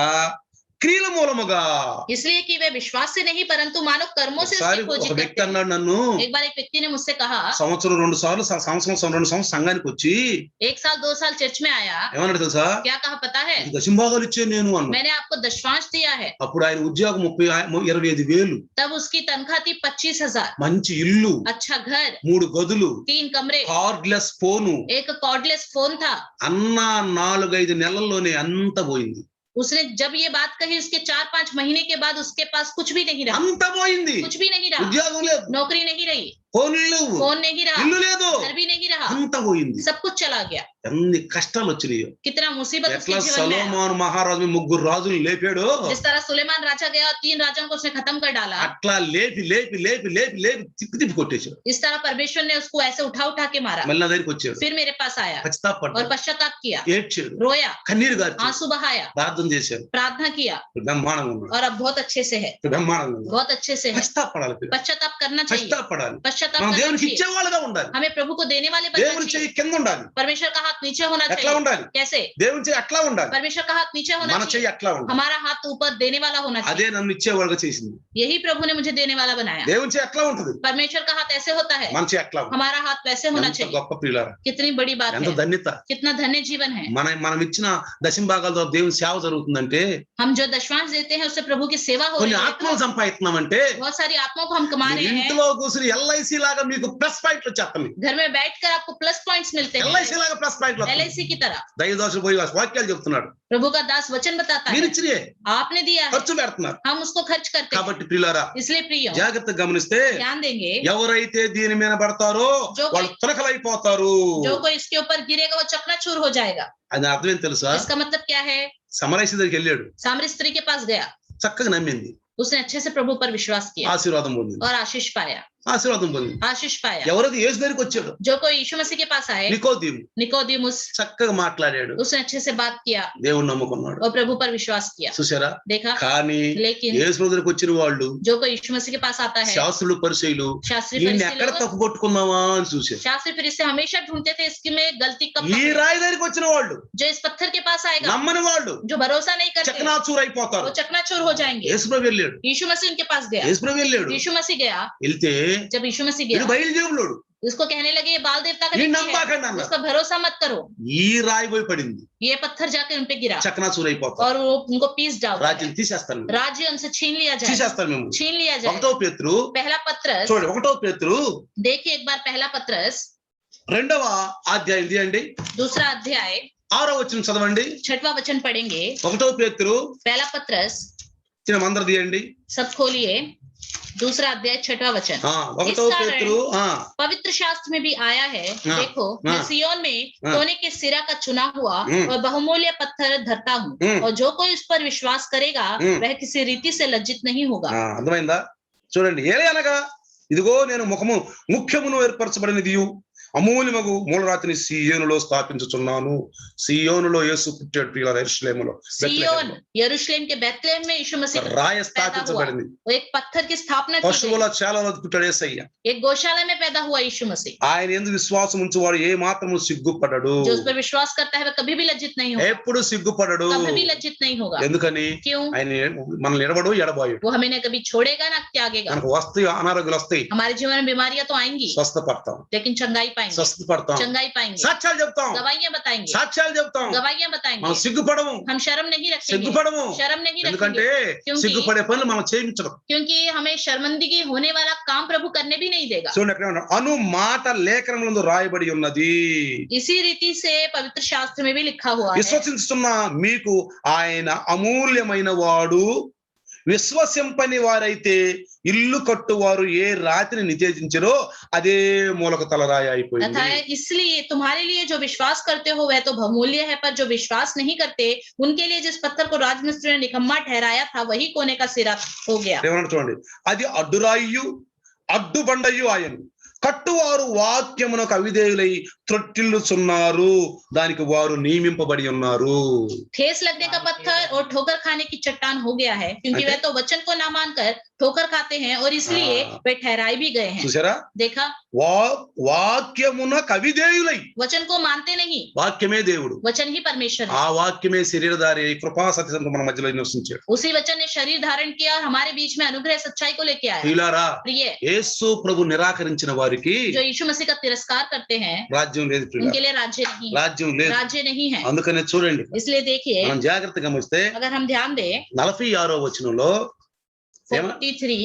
క్రియల మూలముగా. इसलिए कि वे विश्वास से नहीं परंतु मानव कर्मों से ఒకసారి उसकी खोज ఒక వ్యక్తి करते हैं। అన్నాడు నన్ను, एक बार एक व्यक्ति ने मुझसे कहा, సంవత్సరం 2 సార్లు 2 సంవత్సరం సంఘానికి వచ్చి 1 साल 2 साल चर्च में आया, ఏమన్నాడు తెలుసా? क्या कहा पता है? దశంభాగాలు ఇచ్చే నేను అన్నా. मैंने आपको दशवांश दिया है। అప్పుడు ఆయన ఉద్యోగం 25,000, तब उसकी तनख्वाह थी 25,000, మంచి ఇల్లు, अच्छा घर, 3 గదులు, 3 कमरे, కార్డ్లెస్ ఫోను. एक कॉर्डलेस फोन था। అన్న 4-5 నెలల్లోనే అంత పోయింది. उसने जब ये बात कही उसके 4-5 महीने के बाद उसके पास कुछ भी नहीं रहा, అంత పోయింది. कुछ भी नहीं रहा, ఉద్యోగం లేదు, नौकरी नहीं रही, ఫోన్లు లేవు, फोन नहीं रहा, ఇల్లు లేదు, घर भी नहीं रहा, అంత పోయింది. सब कुछ चला गया. ఎన్ని కష్టాలు వచ్చినాయో. कितना मुसीबत ఎట్లా उसके जीवन में आया. సొలొమోను మహారాజు 3 రాజులు లేపాడు, जिस तरह सुलेमान राजा गया और 3 राजाओं को उसने खत्म कर डाला, అట్లా లేపి లేపి లేపి లేపి లేపి తిప్పి తిప్పి కొట్టేశాడు. इस तरह परमेश्वर ने उसको ऐसे उठा के मारा. మళ్ళీ నా దగ్గరికి వచ్చాడు, फिर मेरे पास आया పశ్చాత్తాపడ్డాడు, और पश्चाताप किया, ఏడ్చాడు, रोया, కన్నీరు గార్చాడు, आंसू बहाया, ప్రార్థన చేశాడు. प्रार्थना किया బ్రహ్మాండంగా ఉన్నాడు, और अब बहुत अच्छे से है, బ్రహ్మాండంగా ఉన్నాడు. बहुत अच्छे से है. పశ్చాత్తాపడాలి, पश्चाताप करना चाहिए, పశ్చాత్తాపడాలి. पश्चाताप మనం करना దేవునికి चाहिए. ఇచ్చేవాళ్ళుగా ఉండాలి. हमें प्रभु को देने वाले बनना దేవుని चाहिए. చెయ్యి కింద ఉండాలి. परमेश्वर का हाथ नीचे होना ఎట్లా चाहिए. ఉండాలి? कैसे? దేవుని చెయ్యి అట్లా ఉండాలి, परमेश्वर का हाथ नीचे होना మన చెయ్యి चाहिए, అట్లా ఉండాలి. हमारा हाथ ऊपर देने वाला होना అదే चाहिए. నన్ను ఇచ్చేవాళ్ళుగా చేసింది. यही प्रभु ने मुझे देने वाला बनाया. దేవుని చెయ్యి అట్లా ఉంటది, परमेश्वर का हाथ ऐसे होता है, మన చెయ్యి అట్లా ఉంటది. हमारा हाथ वैसे होना ఎంత चाहिए. గొప్ప ప్రియులారా, कितनी बड़ी बात ఎంత है, ధన్యత. कितना धन्य जीवन है. మనం ఇచ్చిన దశమ భాగాల ద్వారా దేవుని సేవ జరుగుతుందంటే, हम जो दशमांश देते हैं उससे प्रभु की सेवा हो కొన్ని रही है. ఆత్మలు సంపాదిస్తున్నామంటే, बहुत सारी आत्माओं को हम कमा रहे हैं. ఇంట్లో కూర్చుని ఎల్ఐసి లాగా మీకు ప్లస్ పాయింట్లు వచ్చేస్తాయి. घर में बैठकर आपको प्लस पॉइंट्स मिलते ఎల్ఐసి हैं, లాగా ప్లస్ పాయింట్లు వస్తాయి. LIC की तरह. దైవదాసుడు పోయి వాక్యాలు చెప్తున్నాడు, प्रभु का दास वचन बताता మీరు है, ఇచ్చినే आपने दिया है, ఖర్చు పెడుతున్నారు. हम उसको खर्च करते हैं. కాబట్టి ప్రియులారా, इसलिए प्रिय జాగ్రత్తగా గమనిస్తే, ध्यान देंगे, ఎవరైతే దీని మీద పడతారో వాళ్ళు తునకలైపోతారు. जो कोई इसके ऊपर गिरेगा वो चकनाचूर हो जाएगा. అది అర్థం ఏం తెలుసా? इसका मतलब क्या है? సమరయసి దగ్గరికి వెళ్ళాడు, सामरी स्त्री के पास गया, చక్కగా నమ్మింది, उसने अच्छे से प्रभु पर विश्वास किया ఆశీర్వాదం పొందింది, और आशीष पाया. ఆశీర్వాదం పొందింది. आशीष पाया. ఎవరైతే యేసు దగ్గరికి వచ్చాడు, जो कोई यीशु मसीह के पास आए, నికోదేము निकोदेमुस, చక్కగా మాట్లాడాడు, उसने अच्छे से बात किया దేవుని నమ్ముకున్నాడు. और प्रभु पर विश्वास किया. చూసారా? देखा? కానీ लेकिन యేసు దగ్గరికి వచ్చిన వాళ్ళు, जो कोई यीशु मसीह के पास आता है, శాస్త్రులు పరిసయ్యులు, शास्त्री ఈయన్ని फरीसी ఎక్కడ लोग, తప్పు కొట్టుకున్నావా అని చూశారు. शास्त्री फरीसी हमेशा ढूंढते थे इसकी में गलती कब ఈ पकड़े. రాయి దగ్గరికి వచ్చిన వాళ్ళు, जो इस पत्थर के पास आएगा, నమ్మని వాళ్ళు जो भरोसा नहीं करते, చకనాచూరు అయిపోతారు. वो चकनाचूर हो जाएंगे. యేసుప్రభు వెళ్ళాడు, यीशु मसीह उनके पास गया, యేసుప్రభు వెళ్ళాడు, यीशु मसीह गया. వెళ్తే जब यीशु मसीह వీడు गया, బయలుదేవులోడు, उसको कहने लगे ये बाल देवता का ఈ व्यक्ति है, నమ్మకండి అన్నారు. उसका भरोसा मत करो. ఈ రాయి పోయి పడింది, ये पत्थर जाकर उन पे गिरा చకనాచూరు అయిపోతారు. और वो उनको पीस डालता రాజ్యం है. తీసేస్తారు, राज्य उनसे छीन लिया जाए, తీసేస్తారు మేము. छीन लिया जाए. 1వ పేతురు पहला पत्रस, చూడండి, 1వ పేతురు देखिए एक बार पहला पत्रस 2వ అధ్యాయం తీయండి, दूसरा अध्याय 6వ వచనం చదవండి. 6वां वचन पढ़ेंगे. 1వ పేతురు पहला पत्रस, అందరు తీయండి. सब खोलिए. दूसरा अध्याय 6वां वचन. 1వ పేతురు पवित्र शास्त्र में भी आया है, हाँ, देखो हाँ, मैं सिय्योन में हाँ, सोने के सिरा का चुना हुआ और बहुमूल्य पत्थर धरता हूँ, और जो कोई उस पर विश्वास करेगा वह किसी रीति से लज्जित नहीं होगा. అర్థమైందా? చూడండి, ఏలే అనగా ఇదిగో నేను ముఖ్యమును ఏర్పరచబడినదియు అమూల్యమగు మూలరాతిని సియోనులో స్థాపించుచున్నాను. సియోనులో యేసు పుట్టాడు ప్రియులారా, యెరూషలేములో. सिय्योन यरूशलेम के बेथलेहम में यीशु मसीह రాయ స్థాపించబడింది. वो एक पत्थर की स्थापना की పశువుల गई. చేలలో పుట్టాడు యేసయ్య. एक गौशाला में पैदा हुआ यीशु मसीह. ఆయన యందు విశ్వాసం ఉంచువాడు ఏ మాత్రము సిగ్గుపడడు, जो उस पर विश्वास करता है वह कभी भी लज्जित नहीं होगा, ఎప్పుడు సిగ్గుపడడు. कभी भी लज्जित नहीं होगा. ఎందుకని? क्यों? ఆయన మనల్ని ఎడబడు ఎడబాయుడు. वो हमें न कभी छोड़ेगा ना त्यागेगा. మనకు వస్తాయి, అనారోగ్యాలు వస్తాయి, हमारे जीवन में बीमारियां तो आएंगी, స్వస్థపడతాం, लेकिन चंगाई पाएंगे, స్వస్థపడతాం, चंगाई पाएंगे, సాక్ష్యాలు చెప్తాం, गवाहियां बताएंगे, సాక్ష్యాలు చెప్తాం. गवाहियां మనం बताएंगे. సిగ్గుపడము, हम शर्म नहीं रखेंगे, సిగ్గుపడము. शर्म नहीं ఎందుకంటే रखेंगे, क्योंकि సిగ్గుపడే పనులు మనం చేయించడం. क्योंकि हमें शर्मिंदगी होने वाला काम प्रभु करने भी नहीं देगा. చూడండి, ఎక్కడ ఉన్నాడు? అను మాట లేఖనములందు రాయబడి ఉన్నది. इसी रीति से पवित्र शास्त्र में भी लिखा हुआ है, విశ్వసిస్తున్న మీకు ఆయన అమూల్యమైన వాడు. విశ్వసింపని వారైతే ఇల్లు కట్టువారు ఏ రాతిని నిషేధించరో అదే మూలకు తలరాయి అయిపోయింది. अतः इसलिए तुम्हारे लिए जो विश्वास करते हो वह तो बहुमूल्य है, पर जो विश्वास नहीं करते उनके लिए जिस पत्थर को राजमिस्त्री ने निकम्मा ठहराया था वही कोने का सिरा हो गया. ఏమన్నా చూడండి, అది అడ్డురాయు అడ్డుబండయు ఆయను. కట్టువారు వాక్యమునకు అవిధేయులై త్రొట్టిల్లుచున్నారు, దానికి వారు నియమింపబడి ఉన్నారు. ठेस लगने का पत्थर और ठोकर खाने की चट्टान हो गया है, क्योंकि वह तो वचन को ना मानकर ठोकर खाते हैं और इसलिए वे ठहराए भी गए हैं. చూసారా? देखा? వాక్యమునకు అవిధేయులై, वचन को मानते नहीं, వాక్యమే దేవుడు, वचन ही परमेश्वर है. ఆ వాక్యమే శరీరధారి అయి కృపా సత్యంతో మన మధ్యలో నివసించాడు. उसी वचन ने शरीर धारण किया और हमारे बीच में अनुग्रह सच्चाई को लेके आया. ప్రియులారా, प्रिय, యేసు ప్రభు నిరాకరించిన వారికి जो यीशु मसीह का तिरस्कार करते हैं రాజ్యం లేదు ప్రియులారా, उनके लिए राज्य नहीं है, రాజ్యం లేదు. राज्य नहीं है. అందుకనే చూడండి, इसलिए देखिए, మనం జాగ్రత్తగా గమనిస్తే अगर हम ध्यान दें 46వ వచనంలో 43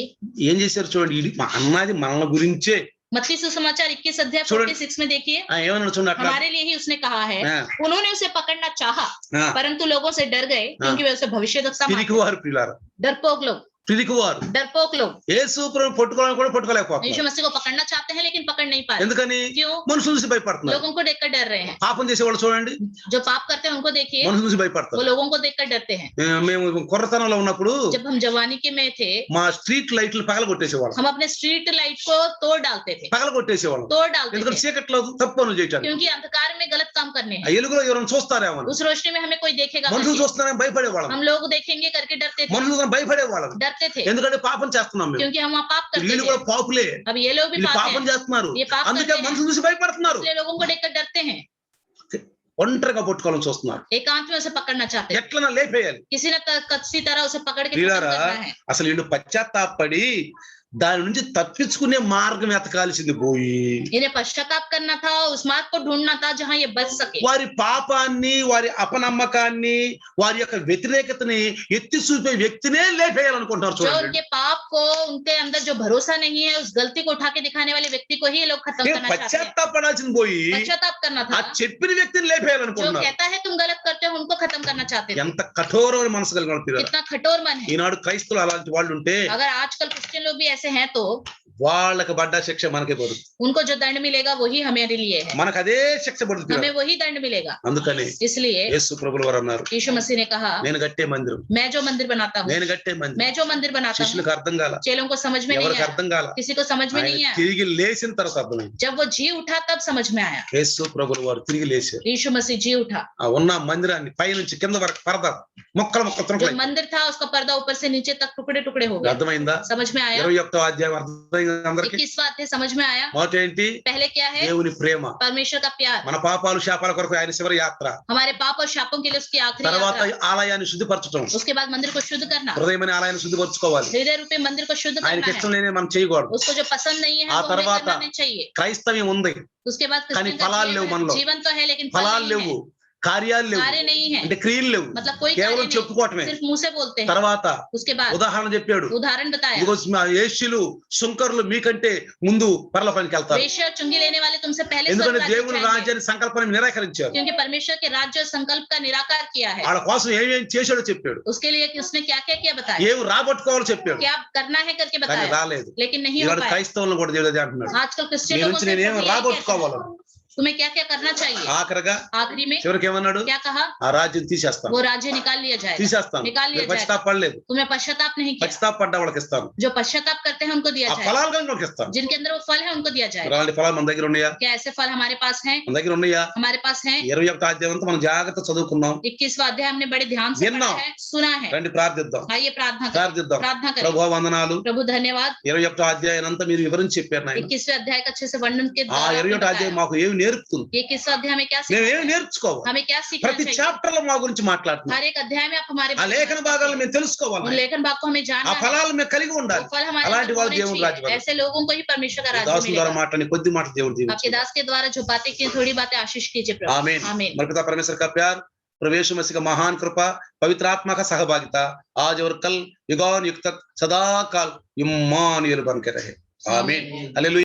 ఏం చేశారు చూడండి. ఇది అన్నది మన గురించే. मत्ती सुसमाचार 21 अध्याय చూడండి. 46 में देखिए, ఏమన్నా చూడండి అట్లా हमारे लिए ही उसने कहा है, ఆ, उन्होंने उसे पकड़ना चाहा ఆ, परंतु लोगों से डर गए क्योंकि वे उसे भविष्यद्वक्ता मानते। పిరికివారు ప్రియులారా, डरपोक लोग, పిరికివారు डरपोक लोग యేసు ప్రభువుని పట్టుకోవాలని కూడా यीशु పట్టుకోలేకపోతున్నారు. मसीह को पकड़ना चाहते हैं लेकिन पकड़ नहीं पा रहे। ఎందుకని? क्यों? మనుషుల నుంచి భయపడుతున్నారు. लोगों को देखकर डर रहे हैं। పాపం చేసేవాళ్ళు చూడండి, जो पाप करते हैं उनको देखिए, మనుషుల నుంచి वो భయపడతారు. लोगों को देखकर डरते हैं। మేము కుర్రతనంలో ఉన్నప్పుడు जब हम जवानी के में थे, మా స్ట్రీట్ లైట్లు పగల కొట్టేసేవాళ్ళం, हम अपने स्ट्रीट लाइट को तोड़ डालते थे, పగల కొట్టేసేవాళ్ళం. तोड़ डालते ఎందుకంటే थे, చీకట్లో తప్పు పనులు చేయటానికి. क्योंकि अंधकार में गलत काम करने ఆ हैं। ఎలుగులో ఎవరైనా చూస్తారేమో, उस रोशनी में हमें कोई देखेगा మనుషులు करके, చూస్తున్నారని భయపడేవాళ్ళం, हम लोग देखेंगे करके डरते थे, మనుషులు భయపడేవాళ్ళం. डरते थे, ఎందుకంటే పాపం చేస్తున్నాం మేము. क्योंकि हम वहाँ पाप करते వీళ్ళు थे। కూడా పాపులే, अब ये लोग भी వీళ్ళు पाप పాపం हैं, చేస్తున్నారు. ये पाप అందుకే करते हैं, మనుషులు చూసి భయపడుతున్నారు. इसलिए लोगों को देखकर डरते हैं, ఒంటరిగా పట్టుకోవాలని చూస్తున్నారు. एकांत में उसे पकड़ना चाहते हैं, ఎట్లన్నా లేపేయాలి. किसी न किसी तरह उसे पकड़ के खत्म ప్రియులారా, करना है। అసలు వీళ్ళు పశ్చాత్తాపడి దాని నుంచి తప్పించుకునే మార్గం ఎతకాల్సింది పోయి इन्हें पश्चाताप करना था, उस मार्ग को ढूंढना था जहाँ ये बच सके। వారి పాపాన్ని, వారి అపనమ్మకాన్ని, వారి యొక్క వ్యతిరేకతని ఎత్తి చూపే వ్యక్తినే లేపేయాలనుకుంటున్నారు. जो చూడండి, उनके पाप को, उनके अंदर जो भरोसा नहीं है, उस गलती को उठा के दिखाने वाले व्यक्ति को ही ये लोग खत्म करना चाहते हैं। పశ్చాత్తాపడాల్సింది పోయి पश्चाताप करना ఆ था, చెప్పిన వ్యక్తిని जो లేపేయాలనుకుంటున్నారు. कहता है तुम गलत करते हो उनको खत्म करना चाहते थे। ఎంత కఠోరమైన మనసు కలిగిన వాళ్ళు. कितना कठोर मन है। ఈనాడు క్రైస్తవులు అలాంటి వాళ్ళు ఉంటే अगर आजकल क्रिश्चियन लोग भी ऐसे हैं तो వాళ్ళకి పడ్డ శిక్ష మనకే పడుతుంది. उनको जो दंड मिलेगा वही हमारे लिए है, మనకు అదే శిక్ష పడుతుంది. हमें वही दंड मिलेगा। అందుకని इसलिए యేసు ప్రభువుల వారు అన్నారు, यीशु मसीह ने कहा, నేను కట్టే మందిరం, मैं जो मंदिर बनाता हूँ, నేను కట్టే మందిరం. मैं जो मंदिर बनाता हूँ, శిష్యులకు అర్థం కాల, चेलों को समझ में नहीं ఎవరికి आया, అర్థం కాల. किसी को समझ में नहीं ఆయన आया। తిరిగి లేచిన తర్వాత అర్థమైంది. जब वो जी उठा तब समझ में आया। యేసు ప్రభువుల వారు తిరిగి లేచారు. यीशु मसीह जी उठा, ఆ ఉన్న మందిరాన్ని పైనుంచి కింద వరకు పరద మొక్కలు जो తునకలు. मंदिर था उसका पर्दा ऊपर से नीचे तक टुकड़े टुकड़े हो गए। అర్థమైందా? समझ में आया? 21వ అధ్యాయం అర్థమైందా అందరికి? 21वां अध्याय समझ में आया? మొదట ఏంటి? पहले क्या है? దేవుని ప్రేమ, परमेश्वर का प्यार, మన పాపాలు శాపాల కొరకు ఆయన చివరి యాత్ర, हमारे पाप और शापों के लिए उसकी आखिरी తర్వాత यात्रा, ఆలయాన్ని శుద్ధిపరచడం, उसके बाद मंदिर को शुद्ध करना, హృదయమైన ఆలయాన్ని శుద్ధిపరచుకోవాలి. हृदय रूपी मंदिर को शुद्ध ఆయనకి करना ఇష్టం है। లేని మనం చేయకూడదు. उसको जो पसंद नहीं है ఆ वो हमें తర్వాత करना नहीं चाहिए। క్రైస్తవ్యం ఉంది, उसके बाद కానీ क्रिश्चियन का ఫలాలు లేవు जीवन మనలో. है, जीवन तो है लेकिन फल ఫలాలు नहीं లేవు, है, కార్యాలు లేవు, कार्य नहीं है, అంటే క్రియలు లేవు, मतलब कोई कार्य కేవలం नहीं, చెప్పుకోవటమే. सिर्फ मुंह से बोलते हैं। తర్వాత उसके बाद ఉదాహరణ చెప్పాడు, उदाहरण बताया, ఇదిగో యేష్యులు సుంకరులు మీకంటే ముందు పరలోకానికి వెళ్తారు. वेश्या और चुंगी लेने वाले तुमसे पहले ఎందుకంటే स्वर्ग राज्य దేవుని जाएंगे, రాజ్యాన్ని సంకల్పాన్ని నిరాకరించారు. क्योंकि परमेश्वर के राज्य और संकल्प का निराकार किया है। వాళ్ళ కోసం ఏమేం చేశాడో చెప్పాడు, उसके लिए कि उसने क्या क्या किया बताया, ఏం రాబట్టుకోవాలో చెప్పాడు, क्या करना है करके కానీ बताया, రాలేదు. लेकिन नहीं हो ఈనాడు पाया। క్రైస్తవులను కూడా దేవుడు అదే అంటున్నాడు, आजकल నీ क्रिश्चियन लोगों నుంచి से నేనేం प्रभु यही कहता రాబట్టుకోవాలను. है, तुम्हें क्या क्या करना चाहिए। ఆఖరిగా आखिरी में చివరికి ఏమన్నాడు, क्या कहा, ఆ రాజ్యం తీసేస్తాను, वो राज्य निकाल लिया जाएगा, తీసేస్తాను. निकाल लिया మీరు जाएगा। పశ్చాత్తాపడలేదు, तुम्हें पश्चाताप नहीं किया, పశ్చాత్తాపడ్డ వాళ్ళకి ఇస్తాను, जो पश्चाताप करते हैं उनको दिया ఆ जाएगा, ఫలాలు కనుక వాళ్ళకి ఇస్తాను. जिनके अंदर वो फल है उनको दिया जाएगा। అలాంటి ఫలాలు మన దగ్గర ఉన్నాయా? क्या ऐसे फल हमारे पास हैं? మన దగ్గర ఉన్నాయా? हमारे पास हैं। 21వ అధ్యాయం అంతా మనం జాగ్రత్త చదువుకున్నాం. 21वां अध्याय हमने बड़े ध्यान से विन्ना। पढ़ा है, सुना है। రండి ప్రార్థిద్దాం, आइए प्रार्थना करें, ప్రార్థిద్దాం. प्रार्थना करें। ప్రభువా వందనాలు. प्रभु धन्यवाद। 21వ అధ్యాయం అంతా మీరు వివరించి చెప్పారు నాయన. 21वें अध्याय का अच्छे से वर्णन के ఆ द्वारा आपने 21వ అధ్యాయం बताया। మాకు ఏమి నేర్పుతుంది, ये 21वां अध्याय में क्या మేము सीखना ఏమి है? నేర్చుకోవాలి. हमें क्या सीखना ప్రతి चाहिए? చాప్టర్ లో మా గురించి మాట్లాడుతున్నాం. हर एक अध्याय में आप हमारे ఆ बारे में లేఖన बात భాగాలను करते మేము हैं। తెలుసుకోవాలి. उन लेखन भाग को हमें ఆ जानना है, ఫలాలు మేము కలిగి वो ఉండాలి. फल हमारे అలాంటి अंदर వాళ్ళు होने దేవుని चाहिए। రాజ్యం ऐसे लोगों को ही परमेश्वर का राज्य దాసు ద్వారా मिलेगा। మాట్లాడి కొద్ది మాట దేవుడు आपके దీవించు. दास के द्वारा जो बातें की थोड़ी बातें आशीष कीजिए प्रभु। आमीन. आमीन। हमारे पिता परमेश्वर का प्यार, प्रभु यीशु मसीह का महान कृपा, पवित्र आत्मा का सहभागिता आज और कल युगान युग तक सदा काल इम्मानुएल बन के रहे। आमीन। हालेलुया।